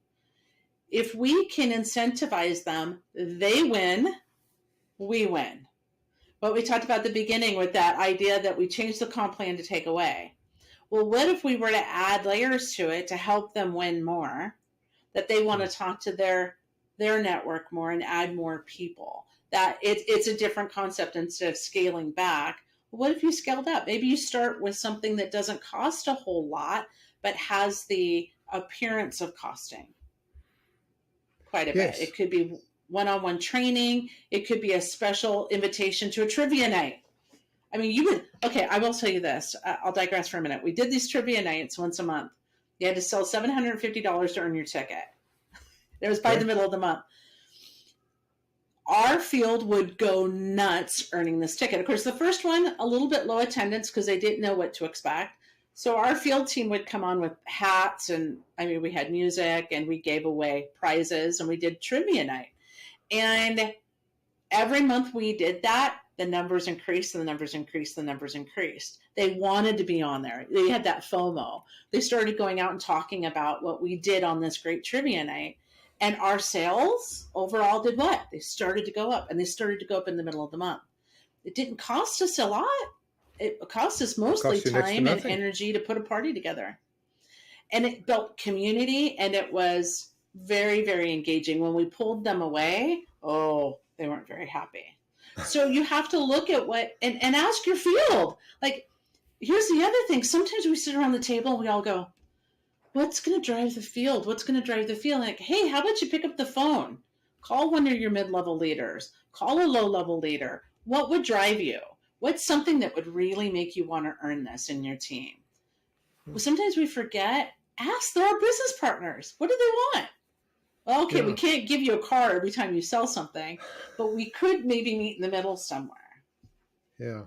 If we can incentivize them, they win, we win. What we talked about at the beginning with that idea that we change the comp plan to take away. Well, what if we were to add layers to it to help them win more, that they want to talk to their network more and add more people? That it's a different concept instead of scaling back. What if you scaled up? Maybe you start with something that doesn't cost a whole lot, but has the appearance of costing quite a bit. It could be one-on-one training. It could be a special invitation to a trivia night. I mean, I will tell you this. I'll digress for a minute. We did these trivia nights once a month. You had to sell $750 to earn your ticket. It was by the middle of the month. Our field would go nuts earning this ticket. Of course, the first one, a little bit low attendance because they didn't know what to expect. So our field team would come on with hats and, we had music and we gave away prizes and we did trivia night. And every month we did that, the numbers increased and the numbers increased, the numbers increased. They wanted to be on there. They had that FOMO. They started going out and talking about what we did on this great trivia night. And our sales overall did what? They started to go up, and they started to go up in the middle of the month. It didn't cost us a lot. It cost us It mostly costs you next to time and nothing. energy to put a party together. And it built community, and it was very, very engaging. When we pulled them away, oh, they weren't very happy. So you have to look at what, and ask your field. Like, here's the other thing. Sometimes we sit around the table and we all go, what's going to drive the field? What's going to drive the field? Like, hey, how about you pick up the phone? Call one of your mid-level leaders. Call a low-level leader. What would drive you? What's something that would really make you want to earn this in your team? Well, sometimes we forget. Ask our business partners. What do they want? Well, okay, we Yeah. can't give you a car every time you sell something, but we could maybe meet in the middle somewhere. Yeah.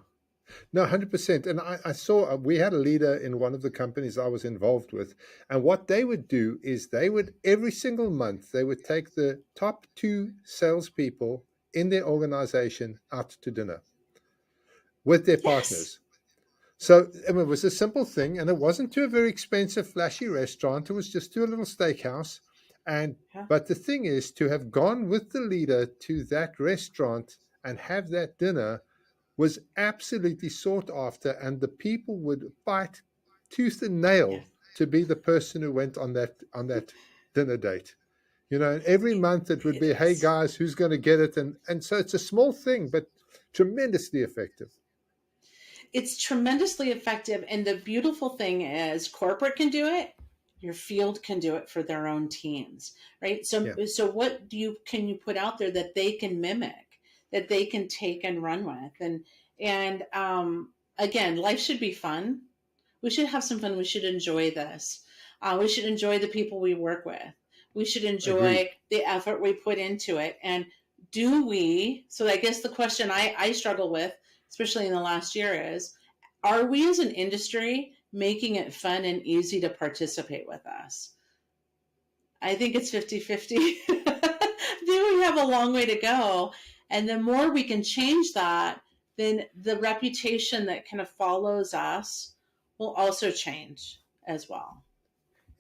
No, 100%. And I saw, we had a leader in one of the companies I was involved with. And what they would do is they would, every single month, they would take the top 2 salespeople in their organization out to dinner with their Yes. partners. So I mean, it was a simple thing, and it wasn't to a very expensive, flashy restaurant. It was just to a little steakhouse. And Yeah. but the thing is, to have gone with the leader to that restaurant and have that dinner was absolutely sought after, and the people would fight tooth and Yes. nail to be the person who went on that dinner date. And every month it would It be, hey is. guys, who's going to get it? And so it's a small thing, but tremendously effective. It's tremendously effective. And the beautiful thing is, corporate can do it. Your field can do it for their own teams, right? So, Yeah, so what can you put out there that they can mimic, that they can take and run with? And again, life should be fun. We should have some fun. We should enjoy this. We should enjoy the people we work with. We should agreed. enjoy the effort we put into it. And do we? So I guess the question I struggle with, especially in the last year, is, are we as an industry making it fun and easy to participate with us? I think it's 50-50. I think we have a long way to go. And the more we can change that, then the reputation that kind of follows us will also change as well.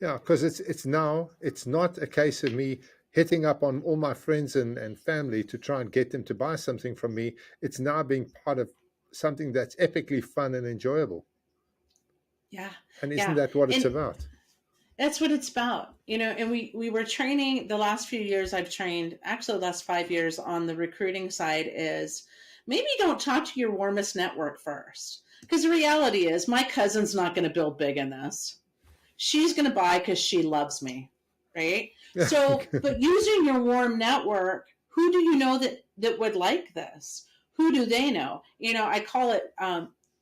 Yeah, because it's not a case of me hitting up on all my friends and family to try and get them to buy something from me. It's now being part of something that's epically fun and enjoyable. Yeah. And isn't Yeah. that what it's And about? that's what it's about, and we were training the last few years. I've trained, actually the last 5 years, on the recruiting side, is maybe don't talk to your warmest network first. Because the reality is, my cousin's not going to build big in this. She's going to buy because she loves me, right? Yeah. So, but using your warm network, who do you know that would like this? Who do they know? I call it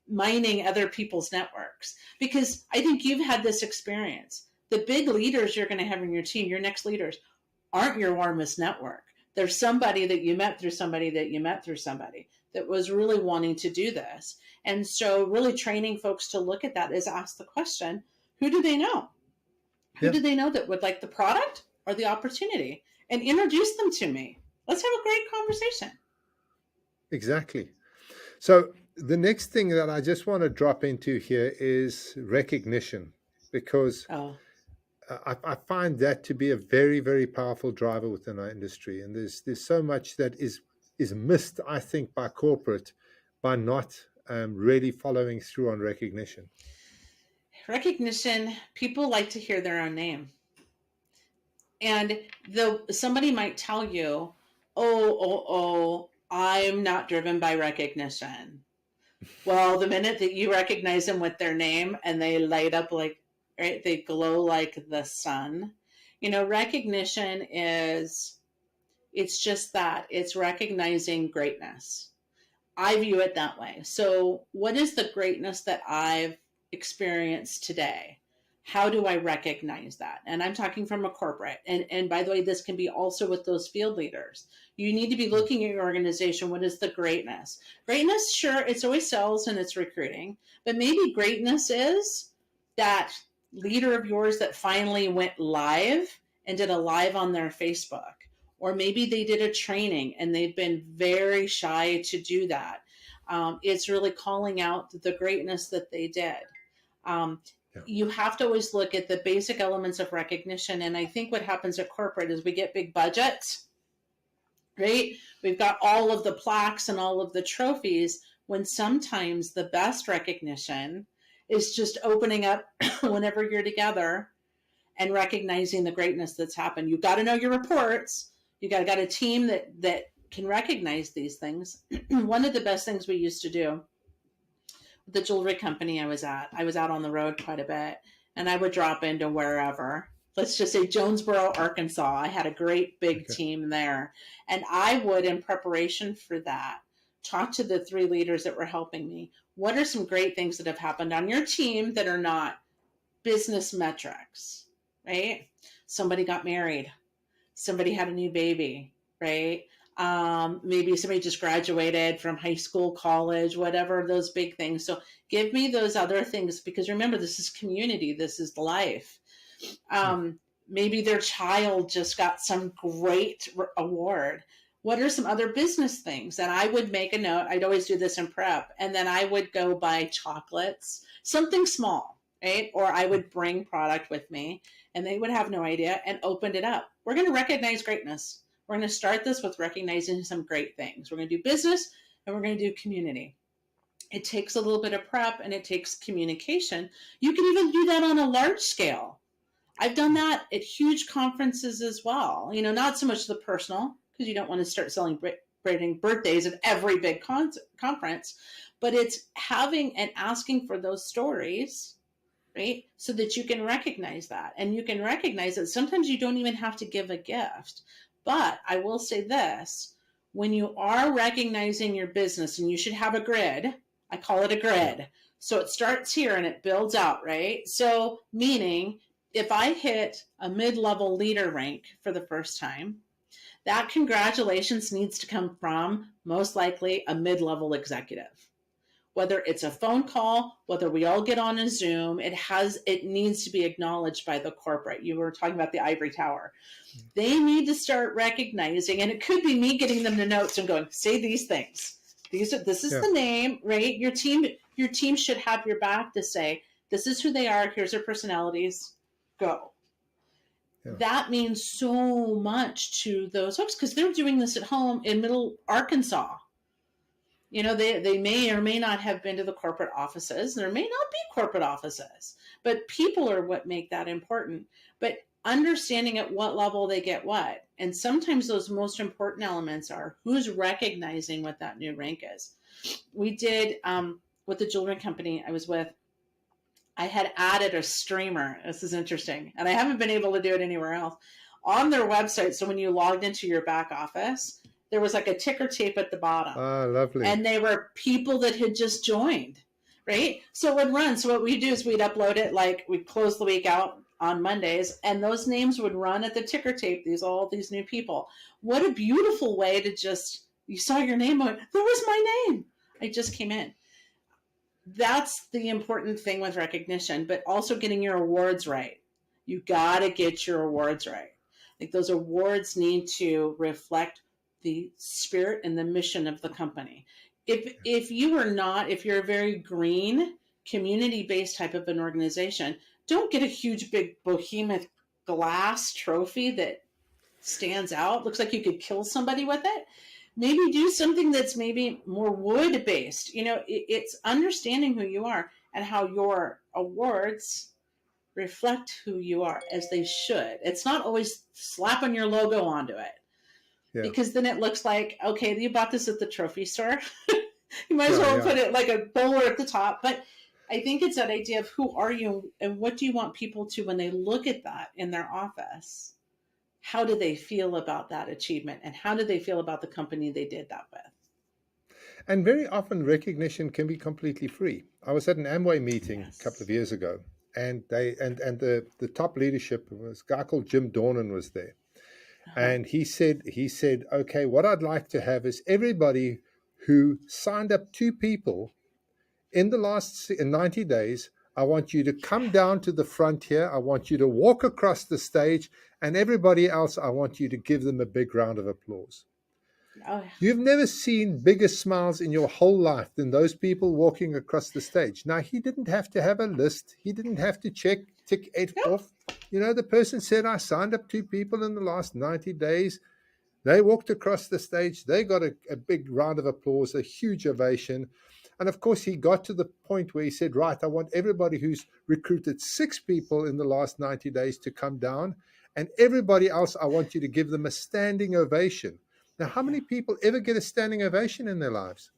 mining other people's networks, because I think you've had this experience. The big leaders you're going to have in your team, your next leaders, aren't your warmest network. There's somebody that you met through somebody that you met through somebody that was really wanting to do this. And so, really training folks to look at that is, ask the question, who do they know? Who Yeah, do they know that would like the product or the opportunity? And introduce them to me. Let's have a great conversation. exactly. So the next thing that I just want to drop into here is recognition, because Oh, I find that to be a very, very powerful driver within our industry. And there's so much that is missed, I think, by corporate by not really following through on recognition. recognition. People like to hear their own name. And though somebody might tell you, I'm not driven by recognition. Well, the minute that you recognize them with their name and they light up like, right, they glow like the sun. Recognition is, it's just that, it's recognizing greatness. I view it that way. So, what is the greatness that I've experienced today? How do I recognize that? And I'm talking from a corporate. And by the way, this can be also with those field leaders. You need to be looking at your organization. What is the greatness? Greatness, sure, it's always sales and it's recruiting, but maybe greatness is that leader of yours that finally went live and did a live on their Facebook, or maybe they did a training and they've been very shy to do that. It's really calling out the greatness that they did. Um, Yeah. you have to always look at the basic elements of recognition. And I think what happens at corporate is we get big budgets, right? We've got all of the plaques and all of the trophies, when sometimes the best recognition is just opening up whenever you're together and recognizing the greatness that's happened. You've got to know your reports. You got a team that can recognize these things. One of the best things we used to do, the jewelry company I was out on the road quite a bit, and I would drop into wherever. Let's just say Jonesboro, Arkansas. I had a great big team there. And I would, in preparation for that, talk to the 3 leaders that were helping me. What are some great things that have happened on your team that are not business metrics, right? Somebody got married. Somebody had a new baby, right? Maybe somebody just graduated from high school, college, whatever, those big things. So give me those other things, because remember, this is community. This is life. Maybe their child just got some great award. What are some other business things? And I would make a note. I'd always do this in prep. And then I would go buy chocolates, something small, right? Or I would bring product with me, and they would have no idea, and opened it up. We're going to recognize greatness. We're going to start this with recognizing some great things. We're going to do business, and we're going to do community. It takes a little bit of prep, and it takes communication. You can even do that on a large scale. I've done that at huge conferences as well. Not so much the personal, because you don't want to start celebrating birthdays at every big conference, but it's having and asking for those stories, right? So that you can recognize that. And you can recognize that sometimes you don't even have to give a gift. But I will say this, when you are recognizing your business, and you should have a grid, I call it a grid. So it starts here and it builds out, right? So meaning, if I hit a mid-level leader rank for the first time, that congratulations needs to come from most likely a mid-level executive. Whether it's a phone call, whether we all get on a Zoom, it needs to be acknowledged by the corporate. You were talking about the ivory tower. They need to start recognizing, and it could be me getting them the notes and going, say these things. This is the name, right? Your team should have your back to say, this is who they are, here's their personalities, go. Yeah. That means so much to those folks, because they're doing this at home in middle Arkansas. They may or may not have been to the corporate offices. There may not be corporate offices, but people are what make that important. But understanding at what level they get what. And sometimes those most important elements are who's recognizing what that new rank is. We did, with the jewelry company I was with, I had added a streamer. This is interesting. And I haven't been able to do it anywhere else. On their website, so when you logged into your back office, there was like a ticker tape at the bottom. Oh, lovely. And they were people that had just joined, right? So it would run. So what we do is we'd upload it, like we'd close the week out on Mondays, and those names would run at the ticker tape, all these new people. What a beautiful way to you saw your name, that was my name. I just came in. That's the important thing with recognition, but also getting your awards right. You got to get your awards right. Like those awards need to reflect the spirit and the mission of the company. If you're a very green, community-based type of an organization, don't get a huge, big behemoth glass trophy that stands out. Looks like you could kill somebody with it. Maybe do something that's maybe more wood-based. It's understanding who you are and how your awards reflect who you are, as they should. It's not always slapping your logo onto it. Yeah. Because then it looks like, okay, you bought this at the trophy store. You might as well put it like a bowler at the top. But I think it's that idea of who are you and what do you want people to, when they look at that in their office, how do they feel about that achievement, and how do they feel about the company they did that with? And very often recognition can be completely free. I was at an Amway meeting a couple of years ago, and the top leadership was a guy called Jim Dornan was there. And he said, okay, what I'd like to have is everybody who signed up 2 people in the last 90 days, I want you to come down to the front here. I want you to walk across the stage, and everybody else, I want you to give them a big round of applause. Oh, yeah. You've never seen bigger smiles in your whole life than those people walking across the stage. Now, he didn't have to have a list. He didn't have to tick it No, off. The person said, I signed up 2 people in the last 90 days. They walked across the stage. They got a big round of applause, a huge ovation. And of course, he got to the point where he said, right, I want everybody who's recruited 6 people in the last 90 days to come down. And everybody else, I want you to give them a standing ovation. Now, how yeah. many people ever get a standing ovation in their lives?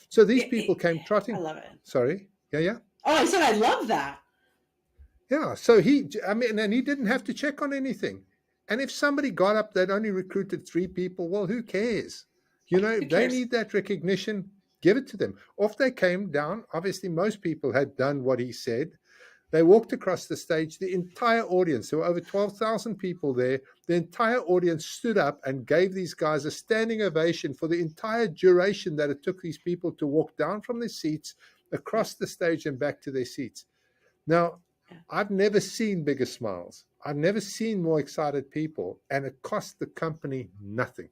So these people came I trotting. love it. Sorry. Yeah, yeah. Oh, I said I love that. Yeah, so and he didn't have to check on anything. And if somebody got up that only recruited 3 people, well, who cares? Who If they cares? need that recognition, give it to them. Off they came down. Obviously, most people had done what he said. They walked across the stage. The entire audience, there were over 12,000 people there. The entire audience stood up and gave these guys a standing ovation for the entire duration that it took these people to walk down from their seats, Yeah, across the stage, and back to their seats. Now, yeah, I've never seen bigger smiles. I've never seen more excited people, and it cost the company nothing.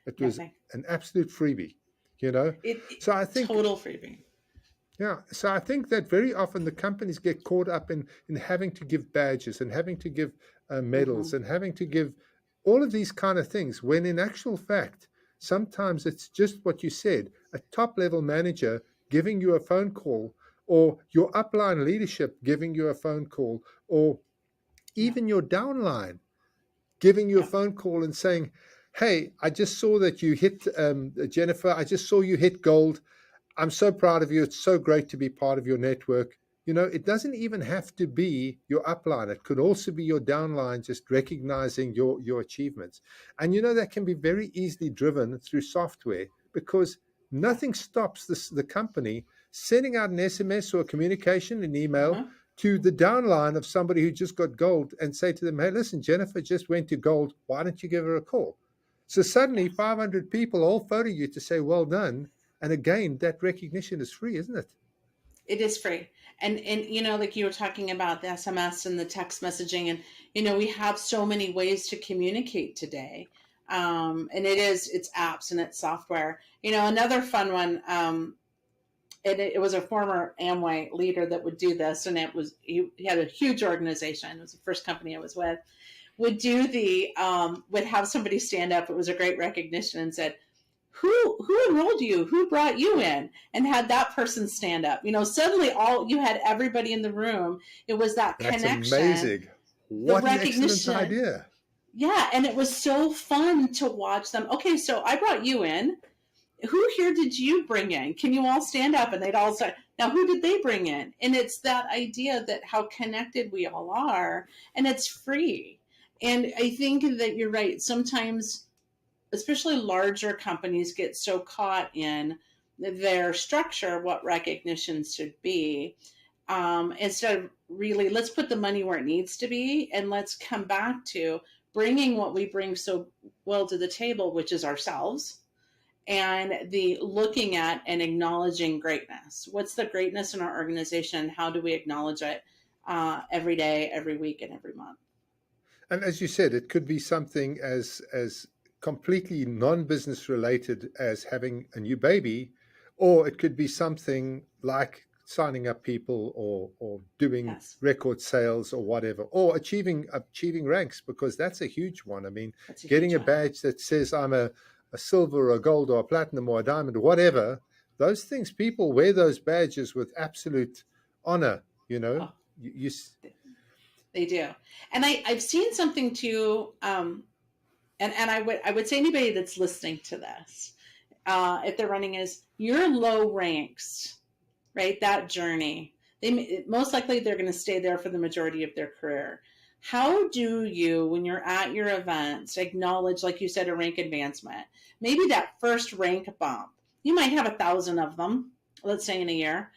It was nothing. an absolute freebie, you know. It So I think, total freebie. yeah. So I think that very often the companies get caught up in having to give badges and having to give Hmm. medals and having to give all of these kind of things. When in actual fact, sometimes it's just what you said: a top level manager giving you a phone call, or your upline leadership giving you a phone call, or Yeah, even your downline giving you a yeah, phone call and saying, hey, I just saw that you hit, Jennifer, I just saw you hit gold. I'm so proud of you. It's so great to be part of your network. It doesn't even have to be your upline. It could also be your downline, just recognizing your achievements. And that can be very easily driven through software, because yeah. nothing stops the company sending out an SMS or a communication, an email Uh-huh. to the downline of somebody who just got gold, and say to them, hey, listen, Jennifer just went to gold. Why don't you give her a call? So suddenly Yes. 500 people all photo you to say, well done. And again, that recognition is free, isn't it? It is free. And like you were talking about the SMS and the text messaging, and we have so many ways to communicate today. And it's apps and it's software. Another fun one, it was a former Amway leader that would do this, and he had a huge organization. It was the first company I was with. Would have somebody stand up. It was a great recognition, and said, who enrolled you, who brought you in, and had that person stand up. Suddenly all you had, everybody in the room. It was that That's connection, amazing. the What an excellent recognition. idea. Yeah, and it was so fun to watch them. Okay, so I brought you in. Who here did you bring in? Can you all stand up? And they'd all say, now who did they bring in? And it's that idea that how connected we all are, and it's free. And I think that you're right. Sometimes, especially larger companies, get so caught in their structure, what recognition should be, instead of really, let's put the money where it needs to be, and let's come back to bringing what we bring so well to the table, which is ourselves, and the looking at and acknowledging greatness. What's the greatness in our organization? How do we acknowledge it every day, every week, and every month? And as you said, it could be something as completely non-business related as having a new baby, or it could be something like signing up people, or doing Yes, record sales, or whatever, or achieving ranks, because that's a huge one. I mean, that's a getting huge a one. badge that says I'm a silver or a gold or a platinum or a diamond or whatever, those things, people wear those badges with absolute honor, you know. Oh, You, you they do. And I've seen something too, and I would say anybody that's listening to this, if they're running, is your low ranks, right? That journey, most likely they're going to stay there for the majority of their career. How do you, when you're at your events, acknowledge, like you said, a rank advancement? Maybe that first rank bump. You might have 1,000 of them, let's say in a year.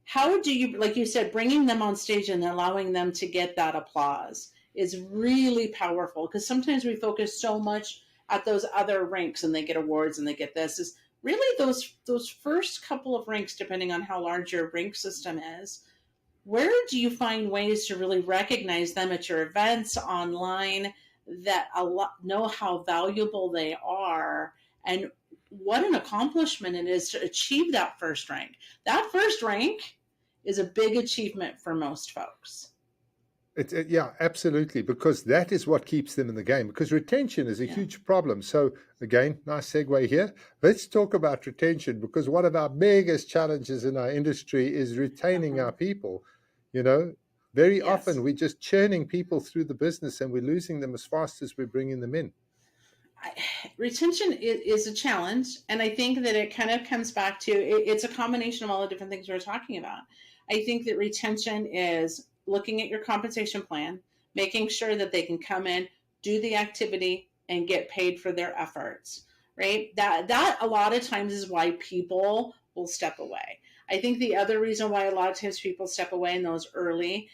How do you, like you said, bringing them on stage and allowing them to get that applause is really powerful, because sometimes we focus so much at those other ranks and they get awards and they get this. Is really those first couple of ranks, depending on how large your rank system is. Where do you find ways to really recognize them at your events, online, that know how valuable they are, and what an accomplishment it is to achieve that first rank. That first rank is a big achievement for most folks. Yeah, absolutely, because that is what keeps them in the game, because retention is a huge problem. So again, nice segue here. Let's talk about retention, because one of our biggest challenges in our industry is retaining our people. Very often we're just churning people through the business and we're losing them as fast as we're bringing them in. Retention is a challenge, and I think that it kind of comes back to it's a combination of all the different things we're talking about. I think that retention is looking at your compensation plan, making sure that they can come in, do the activity, and get paid for their efforts, right? That a lot of times is why people will step away. I think the other reason why a lot of times people step away in those early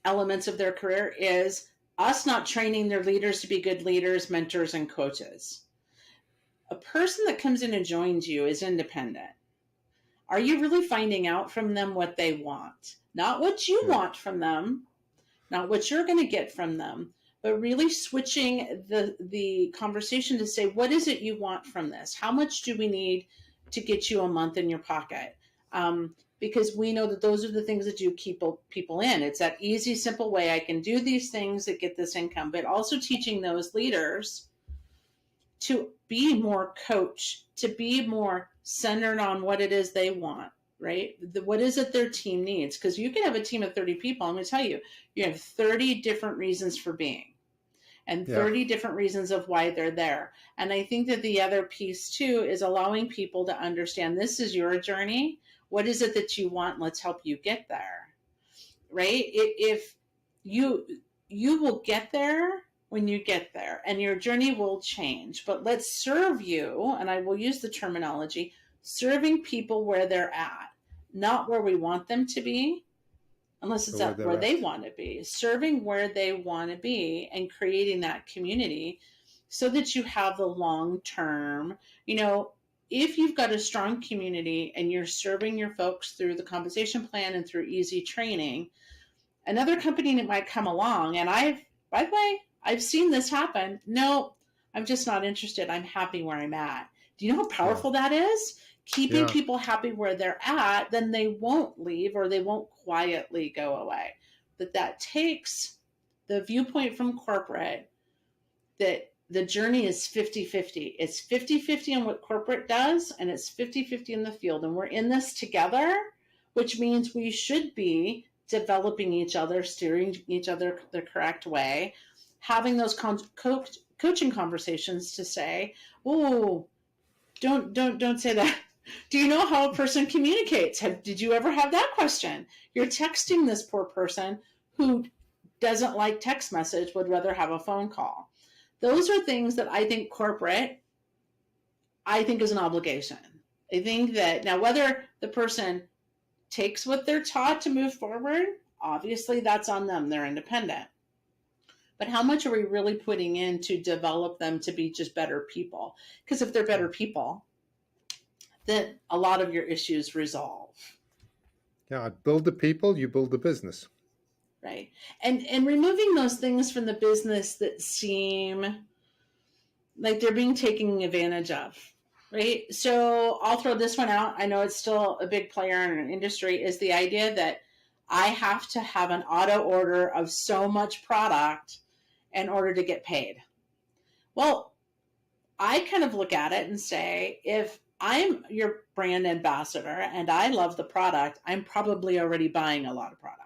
elements of their career is us not training their leaders to be good leaders, mentors, and coaches. A person that comes in and joins you is independent. Are you really finding out from them what they want? Not what you want from them, not what you're going to get from them, but really switching the conversation to say, what is it you want from this? How much do we need to get you a month in your pocket? Because we know that those are the things that do keep people in. It's that easy, simple way. I can do these things that get this income, but also teaching those leaders to be more coach, to be more centered on what it is they want, right? What is it their team needs? Because you can have a team of 30 people. I'm going to tell you, you have 30 different reasons for being and 30 different reasons of why they're there. And I think that the other piece too is allowing people to understand this is your journey. What is it that you want? Let's help you get there, right? If you will get there when you get there, and your journey will change. But let's serve you, and I will use the terminology, serving people where they're at, not where we want them to be, unless it's at where they want to be. Serving where they want to be and creating that community so that you have the long term, if you've got a strong community and you're serving your folks through the compensation plan and through easy training, another company that might come along, and by the way, I've seen this happen. No, I'm just not interested. I'm happy where I'm at. Do you know how powerful that is? Keeping people happy where they're at, then they won't leave or they won't quietly go away. But that takes the viewpoint from corporate that the journey is 50-50. It's 50-50 in what corporate does, and it's 50-50 in the field. And we're in this together, which means we should be developing each other, steering each other the correct way, having those coaching conversations to say, oh, don't say that. Do you know how a person communicates? Did you ever have that question? You're texting this poor person who doesn't like text message, would rather have a phone call. Those are things that I think corporate, is an obligation. I think that now whether the person takes what they're taught to move forward, obviously that's on them. They're independent. But how much are we really putting in to develop them to be just better people? Because if they're better people, then a lot of your issues resolve. Yeah, build the people, you build the business. Right. And removing those things from the business that seem like they're being taken advantage of. Right. So I'll throw this one out. I know it's still a big player in our industry, is the idea that I have to have an auto order of so much product in order to get paid. Well, I kind of look at it and say, if I'm your brand ambassador and I love the product, I'm probably already buying a lot of product.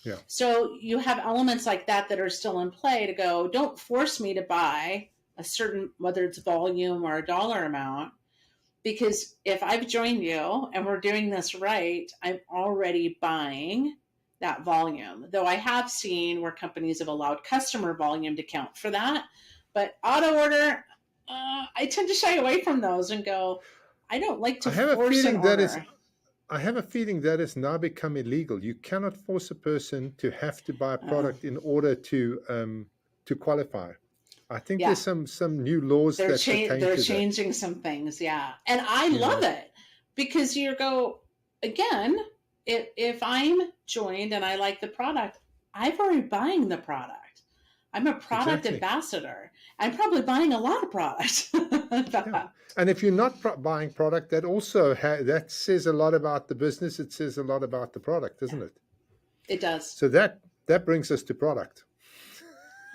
Yeah. So you have elements like that are still in play to go, don't force me to buy a certain, whether it's volume or a dollar amount, because if I've joined you and we're doing this right, I'm already buying that volume. Though I have seen where companies have allowed customer volume to count for that, but auto order, I tend to shy away from those and go, I don't like to force an order. I have a feeling that has now become illegal. You cannot force a person to have to buy a product in order to qualify. I think there's some new laws they're changing some things, and I love it, because you go, again, if I'm joined and I like the product, I've already buying the product. I'm a product Exactly. ambassador. I'm probably buying a lot of product. Yeah. And if you're not buying product, that also that says a lot about the business. It says a lot about the product, Yeah, doesn't it? it does. So that brings us to product.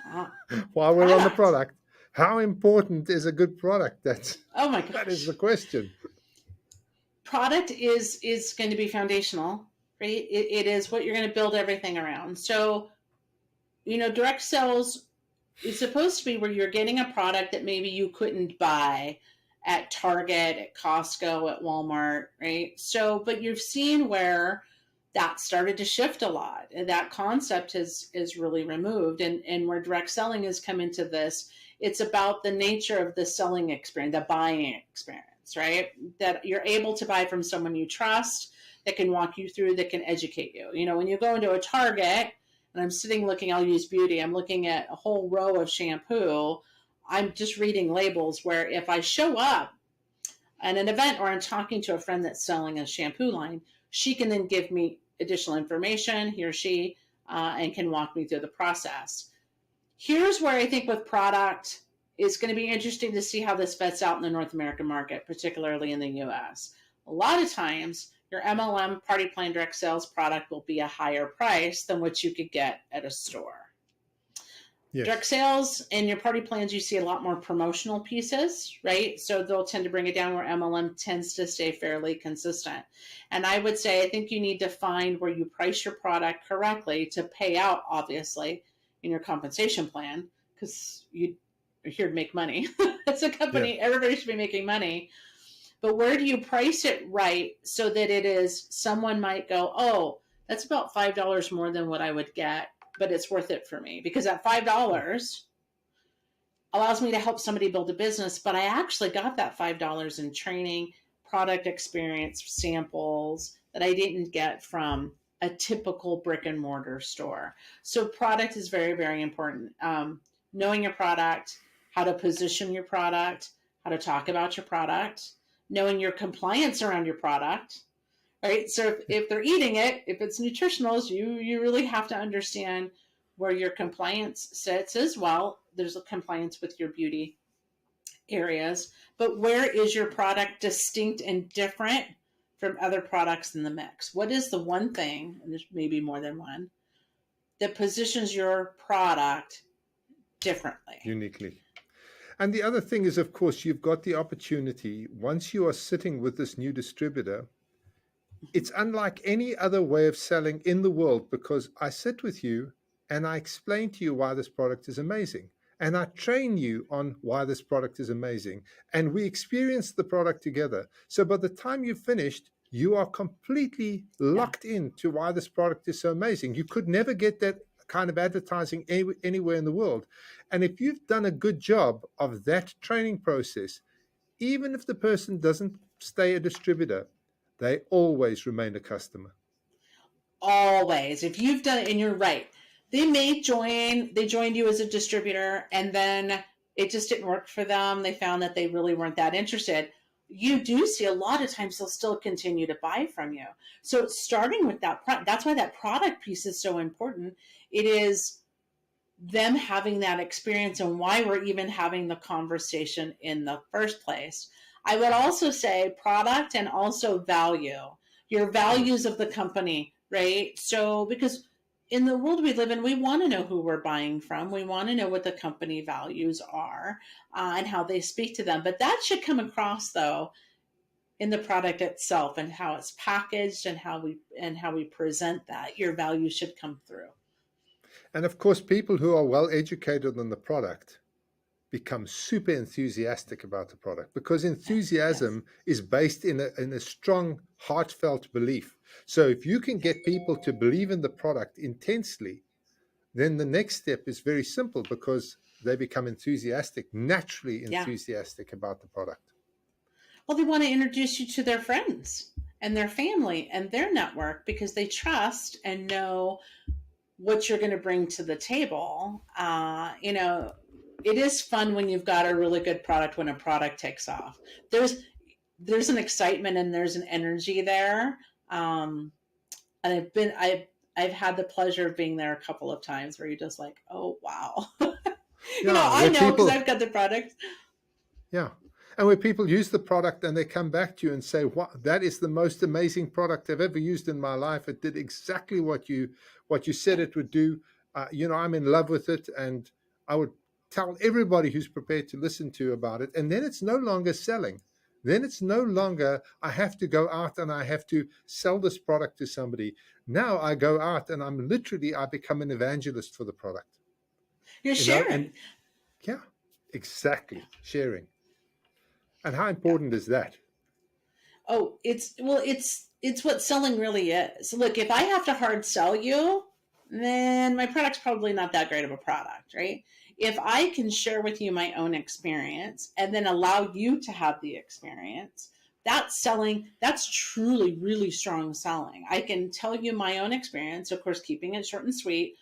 Ah, While we're on the product. product, how important is a good product? Oh my That is gosh. the question. Product is going to be foundational, right? It is what you're going to build everything around. So, direct sales is supposed to be where you're getting a product that maybe you couldn't buy at Target, at Costco, at Walmart, right? So, but you've seen where that started to shift a lot. And that concept is really removed. And where direct selling has come into this, it's about the nature of the selling experience, the buying experience, right? That you're able to buy from someone you trust, that can walk you through, that can educate you. When you go into a Target, and I'm sitting looking, I'll use beauty, I'm looking at a whole row of shampoo. I'm just reading labels where if I show up at an event or I'm talking to a friend that's selling a shampoo line, she can then give me additional information, he or she, and can walk me through the process. Here's where I think with product, it's going to be interesting to see how this fits out in the North American market, particularly in the US. A lot of times, your MLM party plan direct sales product will be a higher price than what you could get at a store. Direct Yes. sales and your party plans, you see a lot more promotional pieces, right? So they'll tend to bring it down, where MLM tends to stay fairly consistent. And I would say, I think you need to find where you price your product correctly to pay out, obviously, in your compensation plan, because you're here to make money. It's a Yeah. company, everybody should be making money. But where do you price it right so that it is, someone might go, oh, that's about $5 more than what I would get, but it's worth it for me, because that $5 allows me to help somebody build a business, but I actually got that $5 in training, product experience, samples that I didn't get from a typical brick and mortar store. So product is very, very important. Knowing your product, how to position your product, how to talk about your product, knowing your compliance around your product, right? So if they're eating it, if it's nutritionals, you really have to understand where your compliance sits as well. There's a compliance with your beauty areas, but where is your product distinct and different from other products in the mix? What is the one thing, and there's maybe more than one, that positions your product differently? Uniquely. And the other thing is, of course, you've got the opportunity, once you are sitting with this new distributor, it's unlike any other way of selling in the world, because I sit with you and I explain to you why this product is amazing. And I train you on why this product is amazing. And we experience the product together. So by the time you've finished, you are completely Yeah. locked into why this product is so amazing. You could never get that kind of advertising anywhere in the world. And if you've done a good job of that training process, even if the person doesn't stay a distributor, they always remain a customer. Always. If you've done it, and you're right, they joined you as a distributor, and then it just didn't work for them. They found that they really weren't that interested. You do see a lot of times they'll still continue to buy from you. So starting with that's why that product piece is so important. It is them having that experience and why we're even having the conversation in the first place. I would also say product and also value, your values Yes. of the company, right? So, because in the world we live in, we want to know who we're buying from. We want to know what the company values are, and how they speak to them. But that should come across, though, in the product itself and how it's packaged and how we present that. Your values should come through. And of course, people who are well educated on the product become super enthusiastic about the product, because Yes, yes. enthusiasm is based in a strong, heartfelt belief. So if you can get people to believe in the product intensely, then the next step is very simple, because they become enthusiastic, naturally Yeah. enthusiastic about the product. Well, they want to introduce you to their friends and their family and their network, because they trust and know what you're going to bring to the table. It is fun when you've got a really good product, when a product takes off. There's an excitement and there's an energy there. And I've I've had the pleasure of being there a couple of times where you're just like, oh, wow. Yeah, I where know because people, I've got the product. yeah. And when people use the product and they come back to you and say, "What, that is the most amazing product I've ever used in my life. It did exactly what you said Yeah. it would do. I'm in love with it." And I would tell everybody who's prepared to listen to about it. And then it's no longer selling. Then it's no longer I have to go out and I have to sell this product to somebody. Now I go out and I become an evangelist for the product. You're And sharing. yeah, exactly, sharing. And how Yeah. important is that? Oh, it's what selling really is. Look, if I have to hard sell you, then my product's probably not that great of a product, right? If I can share with you my own experience and then allow you to have the experience, that's selling. That's truly really strong selling. I can tell you my own experience, of course, keeping it short and sweet,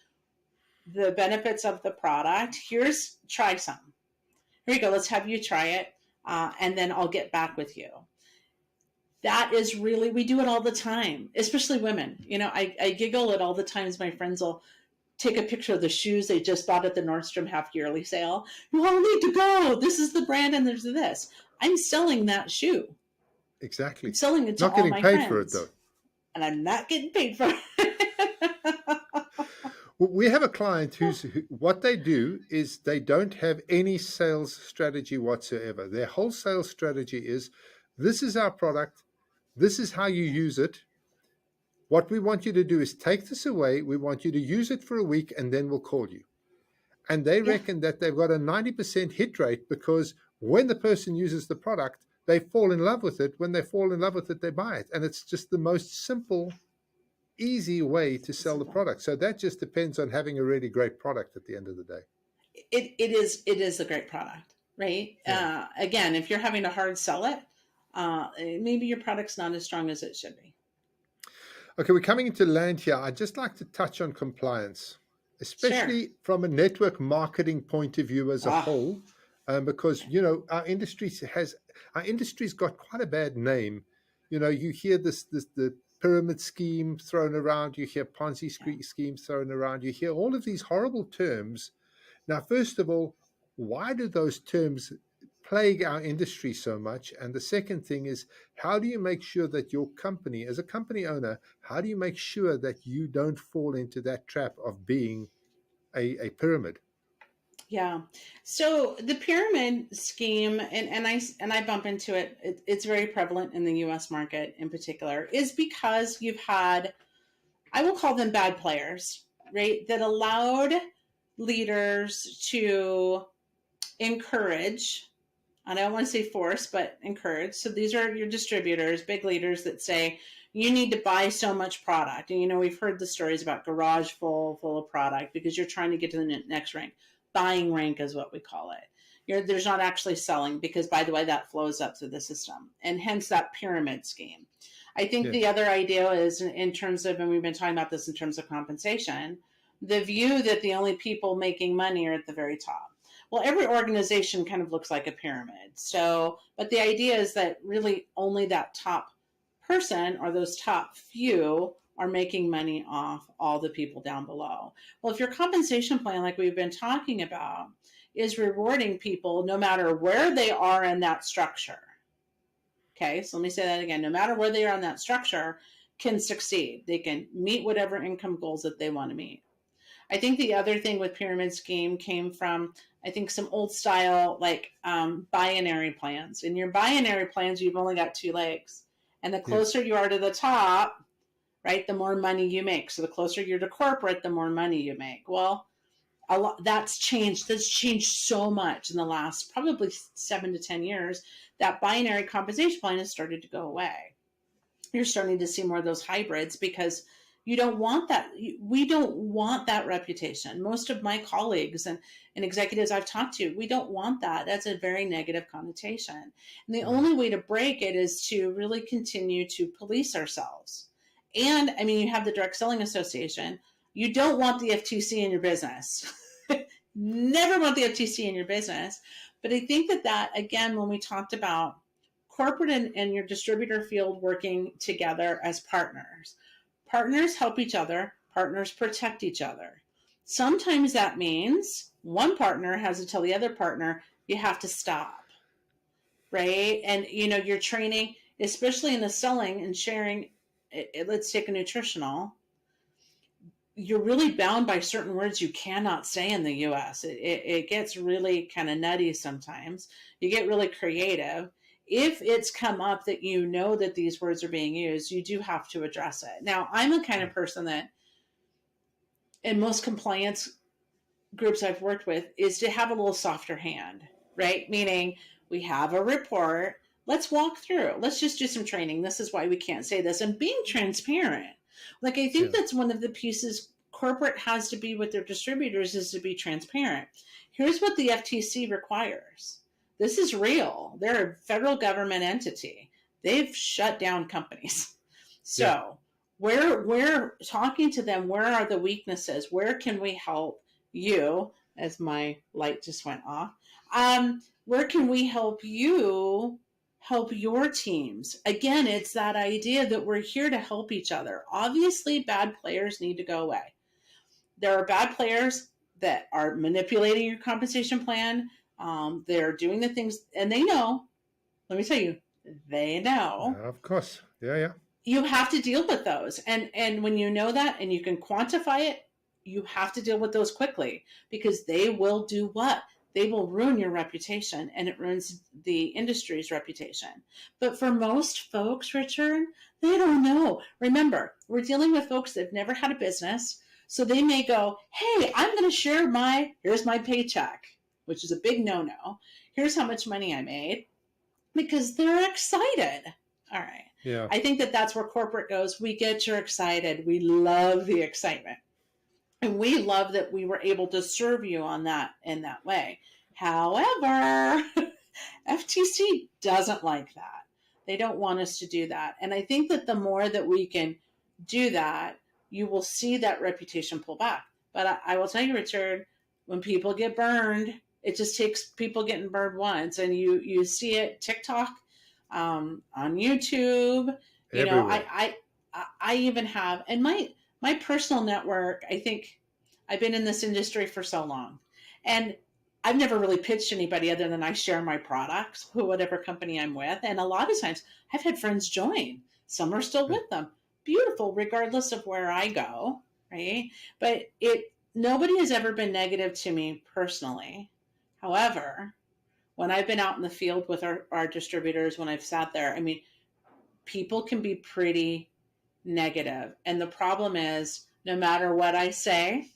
the benefits of the product. Here's try some. Here you go. Let's have you try it, and then I'll get back with you. That is really, we do it all the time, especially women. I giggle at all the times my friends will take a picture of the shoes they just bought at the Nordstrom half yearly sale. You all need to go. This is the brand and there's this. I'm selling that shoe. I'm Exactly. selling it to Not all getting my paid for it friends though. and I'm not getting paid for it. We have a client what they do is they don't have any sales strategy whatsoever. Their whole sales strategy is this is our product, this is how you use it. What we want you to do is take this away. We want you to use it for a week and then we'll call you. And they Yeah. reckon that they've got a 90% hit rate because when the person uses the product, they fall in love with it. When they fall in love with it, they buy it. And it's just the most simple, easy way to sell the Simple. product. So that just depends on having a really great product at the end of the day. It is a great product, right? Yeah. Again, if you're having to hard sell it, maybe your product's not as strong as it should be. Okay, we're coming into land here. I'd just like to touch on compliance, Sure. especially from a network marketing point of view as a Ah, whole, because our industry's got quite a bad name. You hear this the pyramid scheme thrown around, you hear Ponzi yeah. schemes thrown around, you hear all of these horrible terms. Now, first of all, why do those terms plague our industry so much? And the second thing is, how do you make sure that your company, as a company owner, how do you make sure that you don't fall into that trap of being a pyramid? Yeah. So the pyramid scheme, and I bump into it, it's very prevalent in the US market in particular, is because you've had, I will call them bad players, right? That allowed leaders to encourage, and I don't want to say force, but encourage. So these are your distributors, big leaders that say, you need to buy so much product. And we've heard the stories about garage full of product because you're trying to get to the next rank. Buying rank is what we call it. There's not actually selling because, by the way, that flows up through the system, and hence that pyramid scheme. I think Yes. the other idea is in terms of, and we've been talking about this in terms of compensation, the view that the only people making money are at the very top. Well, every organization kind of looks like a pyramid. So, but the idea is that really only that top person or those top few are making money off all the people down below. Well, if your compensation plan, like we've been talking about, is rewarding people no matter where they are in that structure. Okay, so let me say that again. No matter where they are in that structure, can succeed. They can meet whatever income goals that they want to meet. I think the other thing with pyramid scheme came from, I think, some old style like binary plans. In your binary plans, you've only got two legs, and the Yes. closer you are to the top, right, the more money you make. So the closer you're to corporate, the more money you make. Well, a lot that's changed. That's changed so much in the last probably 7 to 10 years. That binary compensation plan has started to go away. You're starting to see more of those hybrids because you don't want that. We don't want that reputation. Most of my colleagues and executives I've talked to, we don't want that. That's a very negative connotation. And the Mm. only way to break it is to really continue to police ourselves. And I mean, you have the Direct Selling Association. You don't want the FTC in your business. Never want the FTC in your business. But I think that again, when we talked about corporate and your distributor field working together as partners. Partners help each other. Partners protect each other. Sometimes that means one partner has to tell the other partner, you have to stop, right? And, you're training, especially in the selling and sharing, let's take a nutritional, you're really bound by certain words you cannot say in the US. It gets really kind of nutty sometimes. You get really creative. If it's come up that that these words are being used, you do have to address it. Now, I'm the kind of person that in most compliance groups I've worked with is to have a little softer hand, right? Meaning we have a report. Let's walk through. Let's just do some training. This is why we can't say this. And being transparent. Like, I think that's one of the pieces corporate has to be with their distributors is to be transparent. Here's what the FTC requires. This is real. They're a federal government entity. They've shut down companies. So we're talking to them. Where are the weaknesses? Where can we help you? As my light just went off. Where can we help you help your teams? Again, it's that idea that we're here to help each other. Obviously, bad players need to go away. There are bad players that are manipulating your compensation plan. They're doing the things, and they know. Let me tell you, they know. Of course. Yeah. You have to deal with those. And when you know that and you can quantify it, you have to deal with those quickly, because they will do what? They will ruin your reputation, and it ruins the industry's reputation. But for most folks, Richard, they don't know. Remember, we're dealing with folks that have never had a business. So they may go, hey, I'm going to share here's my paycheck, which is a big no-no. Here's how much money I made, because they're excited. All right. Yeah. I think that's where corporate goes. We get you excited. We love the excitement. And we love that we were able to serve you in that way. However, FTC doesn't like that. They don't want us to do that. And I think that the more that we can do that, you will see that reputation pull back. But I will tell you, Richard, when people get burned, it just takes people getting burned once. And you see it TikTok, on YouTube. Everywhere. I even have, and my personal network, I think I've been in this industry for so long, and I've never really pitched anybody other than I share my products, whatever company I'm with. And a lot of times I've had friends join. Some are still with them. Beautiful, regardless of where I go, right? But nobody has ever been negative to me personally. However, when I've been out in the field with our distributors, when I've sat there, people can be pretty negative. And the problem is, no matter what I say,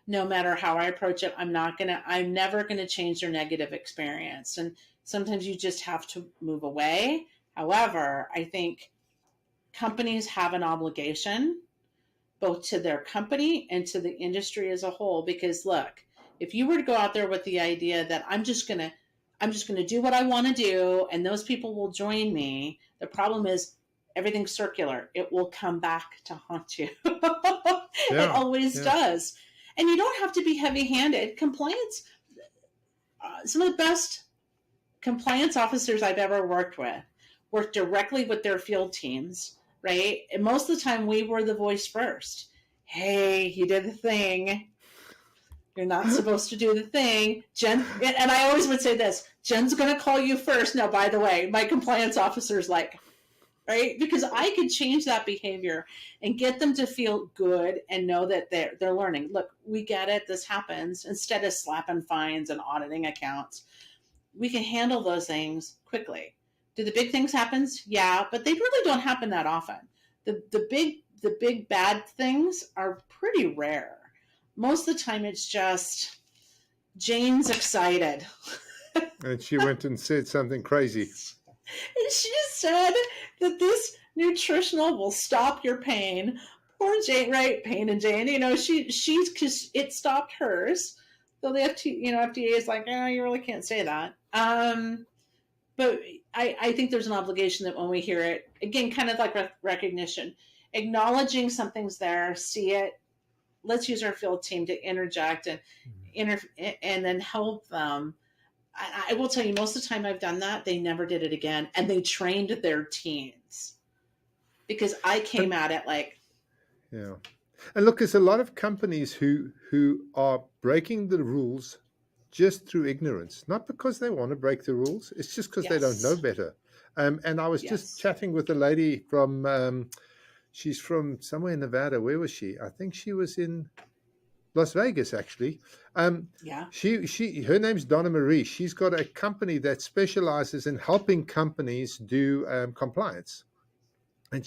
no matter how I approach it, I'm never going to change their negative experience. And sometimes you just have to move away. However, I think companies have an obligation both to their company and to the industry as a whole, because look, if you were to go out there with the idea that I'm just going to do what I want to do and those people will join me, the problem is everything's circular. It will come back to haunt you. It always does. And you don't have to be heavy-handed. Compliance, some of the best compliance officers I've ever worked with work directly with their field teams, right? And most of the time we were the voice first. Hey, you did the thing. You're not supposed to do the thing. Jen, and I always would say this, Jen's going to call you first. Now, by the way, my compliance officer's like, right? Because I could change that behavior and get them to feel good and know that they're learning. Look, we get it. This happens. Instead of slapping fines and auditing accounts, we can handle those things quickly. Do the big things happen? Yeah, but they really don't happen that often. The big bad things are pretty rare. Most of the time it's just Jane's excited. And she went and said something crazy. And she said that this nutritional will stop your pain. Poor Jane, right? Pain and Jane. She's because it stopped hers. So the FDA is like, oh, you really can't say that. But I think there's an obligation that when we hear it, again, kind of like recognition, acknowledging something's there, see it. Let's use our field team to interject and then help them. I will tell you, most of the time I've done that, they never did it again. And they trained their teams because I came at it like. Yeah. And look, there's a lot of companies who are breaking the rules just through ignorance, not because they want to break the rules. It's just because they don't know Yes. better. And I was just Yes. chatting with a lady from, she's from somewhere in Nevada. Where was she? I think she was in Las Vegas, actually. Um, Yeah. her name's Donna Marie. She's got a company that specializes in helping companies do compliance. And Ah.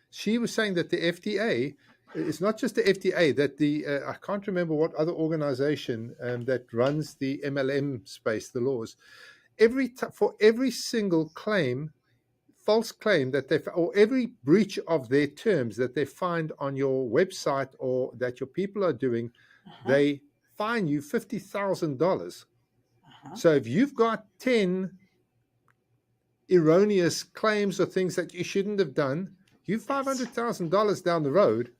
she was saying that the FDA, it's not just the FDA, that the I can't remember what other organization that runs the MLM space, the laws. For every single claim, false claim that they, or every breach of their terms that they find on your website or that your people are doing, Uh-huh. they fine you $50,000. Uh-huh. So if you've got 10 erroneous claims or things that you shouldn't have done, you Yes. $500,000 down the road.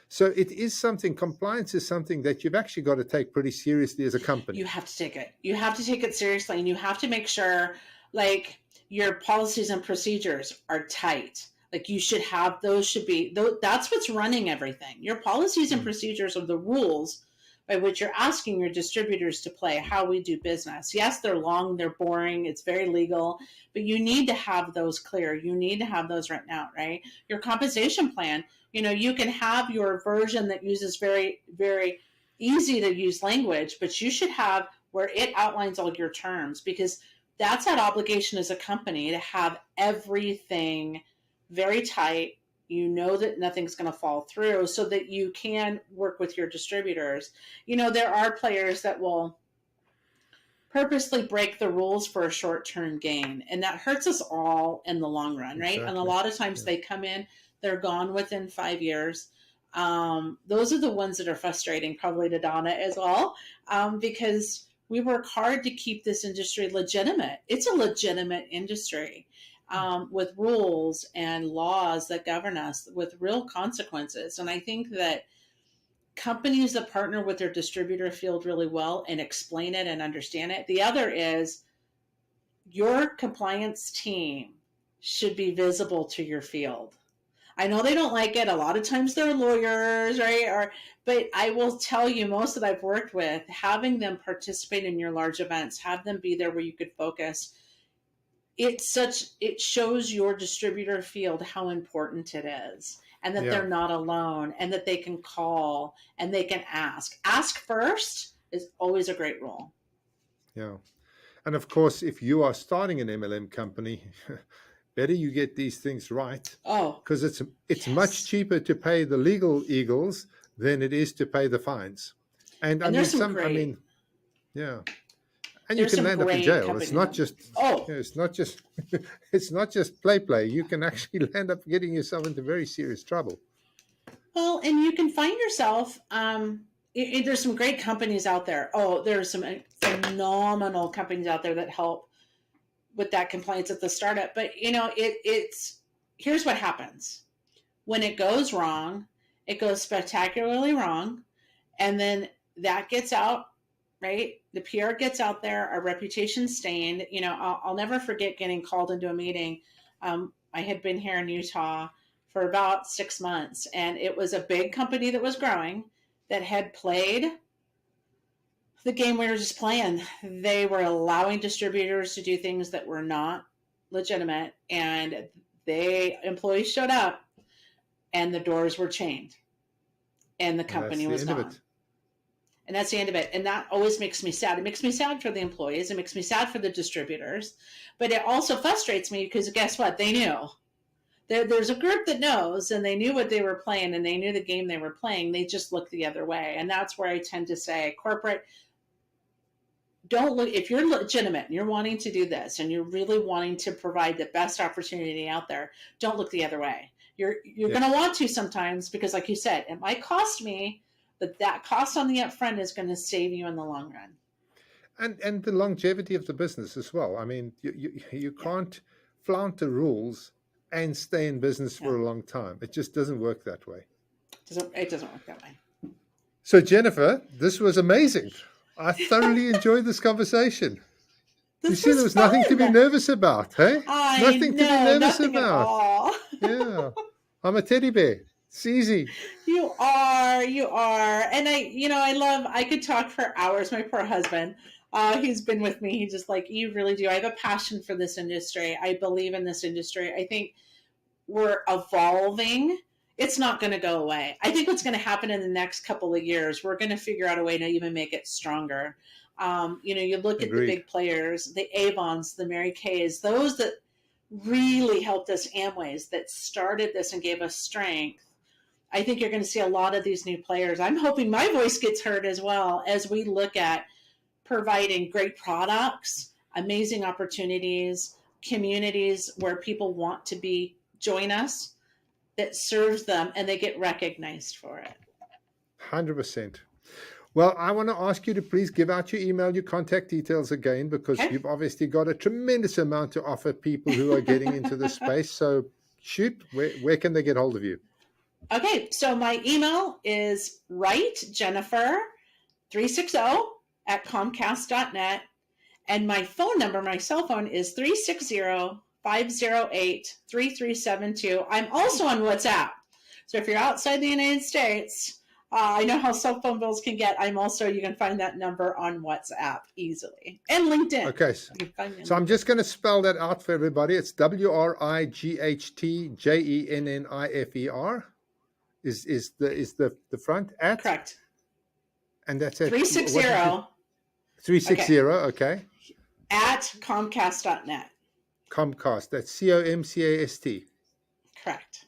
So it is something, compliance is something that you've actually got to take pretty seriously as a You company. have to take it. You have to take it seriously, and you have to make sure, like, your policies and procedures are tight. Like, you should have those. Should be that's what's running everything. Your policies and Mm. procedures are the rules by which you're asking your distributors to play how we do business. Yes, they're long, they're boring, it's very legal, but you need to have those clear. You need to have those written out, right? Your compensation plan, you can have your version that uses very, very easy to use language, but you should have where it outlines all your terms, because that's that obligation as a company to have everything very tight. You know that nothing's going to fall through so that you can work with your distributors. There are players that will purposely break the rules for a short-term gain, and that hurts us all in the long run, right? And a Exactly. lot of times Yeah. they come in, they're gone within 5 years. Those are the ones that are frustrating, probably to Donna as well, because we work hard to keep this industry legitimate. It's a legitimate industry, with rules and laws that govern us, with real consequences. And I think that companies that partner with their distributor field really well and explain it and understand it. The other is your compliance team should be visible to your field. I know they don't like it. A lot of times they're lawyers, right? But I will tell you, most that I've worked with, having them participate in your large events, have them be there where you could focus. It shows your distributor field how important it is, and that Yeah. they're not alone, and that they can call and they can ask first is always a great rule. Yeah. And of course, if you are starting an MLM company, better you get these things right, Oh, because it's much yes. cheaper to pay the legal eagles than it is to pay the fines. And And yeah, and you there's can some land up in great jail. It's companies not out there. just, Oh, it's not just, it's not just play. You can actually land up getting yourself into very serious trouble. well, and you can find yourself, there's some great companies out there. Oh, there's some phenomenal companies out there that help with that compliance at the startup. But it's here's what happens when it goes wrong. It goes spectacularly wrong, and then that gets out. Right, the PR gets out there, our reputation stained. I'll never forget getting called into a meeting. I had been here in Utah for about 6 months, and it was a big company that was growing, that had played the game we were just playing. They were allowing distributors to do things that were not legitimate, and employees showed up, and the doors were chained, and the And that's company the was end of gone. it. And that's the end of it. And that always makes me sad. It makes me sad for the employees. It makes me sad for the distributors. But it also frustrates me because guess what? They knew. There's a group that knows, and they knew what they were playing, and they knew the game they were playing. They just looked the other way. And that's where I tend to say, corporate, don't look. If you're legitimate and you're wanting to do this and you're really wanting to provide the best opportunity out there, don't look the other way. You're going to Yes. want to sometimes, because like you said, it might cost me, but that cost on the upfront is going to save you in the long run. And the longevity of the business as well. I mean, you Yeah. can't flaunt the rules and stay in business No, for a long time. It just doesn't work that way. it doesn't work that way. So, Jennifer, this was amazing. I thoroughly enjoyed this conversation. You This see, there was was nothing to be fun. nervous about, hey? I Nothing to be know, nervous nothing at about. all. Yeah. I'm a teddy bear. It's easy. You are. And I could talk for hours. My poor husband, he's been with me. He's just like, you really do. I have a passion for this industry. I believe in this industry. I think we're evolving. It's not going to go away. I think what's going to happen in the next couple of years, we're going to figure out a way to even make it stronger. You look at the Agreed. big players, the Avons, the Mary Kays, those that really helped us, Amways, that started this and gave us strength. I think you're going to see a lot of these new players. I'm hoping my voice gets heard as well as we look at providing great products, amazing opportunities, communities where people want to join us, that serves them and they get recognized for it. 100%. Well, I want to ask you to please give out your email, your contact details again, because Okay. you've obviously got a tremendous amount to offer people who are getting into this space. So shoot, where can they get hold of you? Okay, so my email is Wright Jennifer 360 at Comcast.net. And my phone number, my cell phone, is 360-508-3372. I'm also on WhatsApp. So if you're outside the United States, I know how cell phone bills can get. You can find that number on WhatsApp easily. And LinkedIn. Okay. So I'm just going to spell that out for everybody. It's WRIGHTJENNIFER is the front at? Correct. And that's at 360. 360, okay. At Comcast.net. Comcast. That's COMCAST. Correct.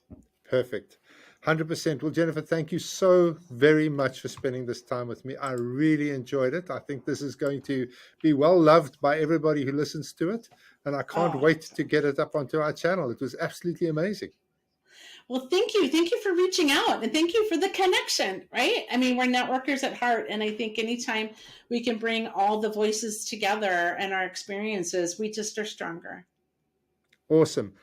Perfect. 100%. Well, Jennifer, thank you so very much for spending this time with me. I really enjoyed it. I think this is going to be well loved by everybody who listens to it. And I can't wait to get it up onto our channel. It was absolutely amazing. Well, thank you. Thank you for reaching out, and thank you for the connection, right? I mean, we're networkers at heart, and I think anytime we can bring all the voices together and our experiences, we just are stronger. Awesome.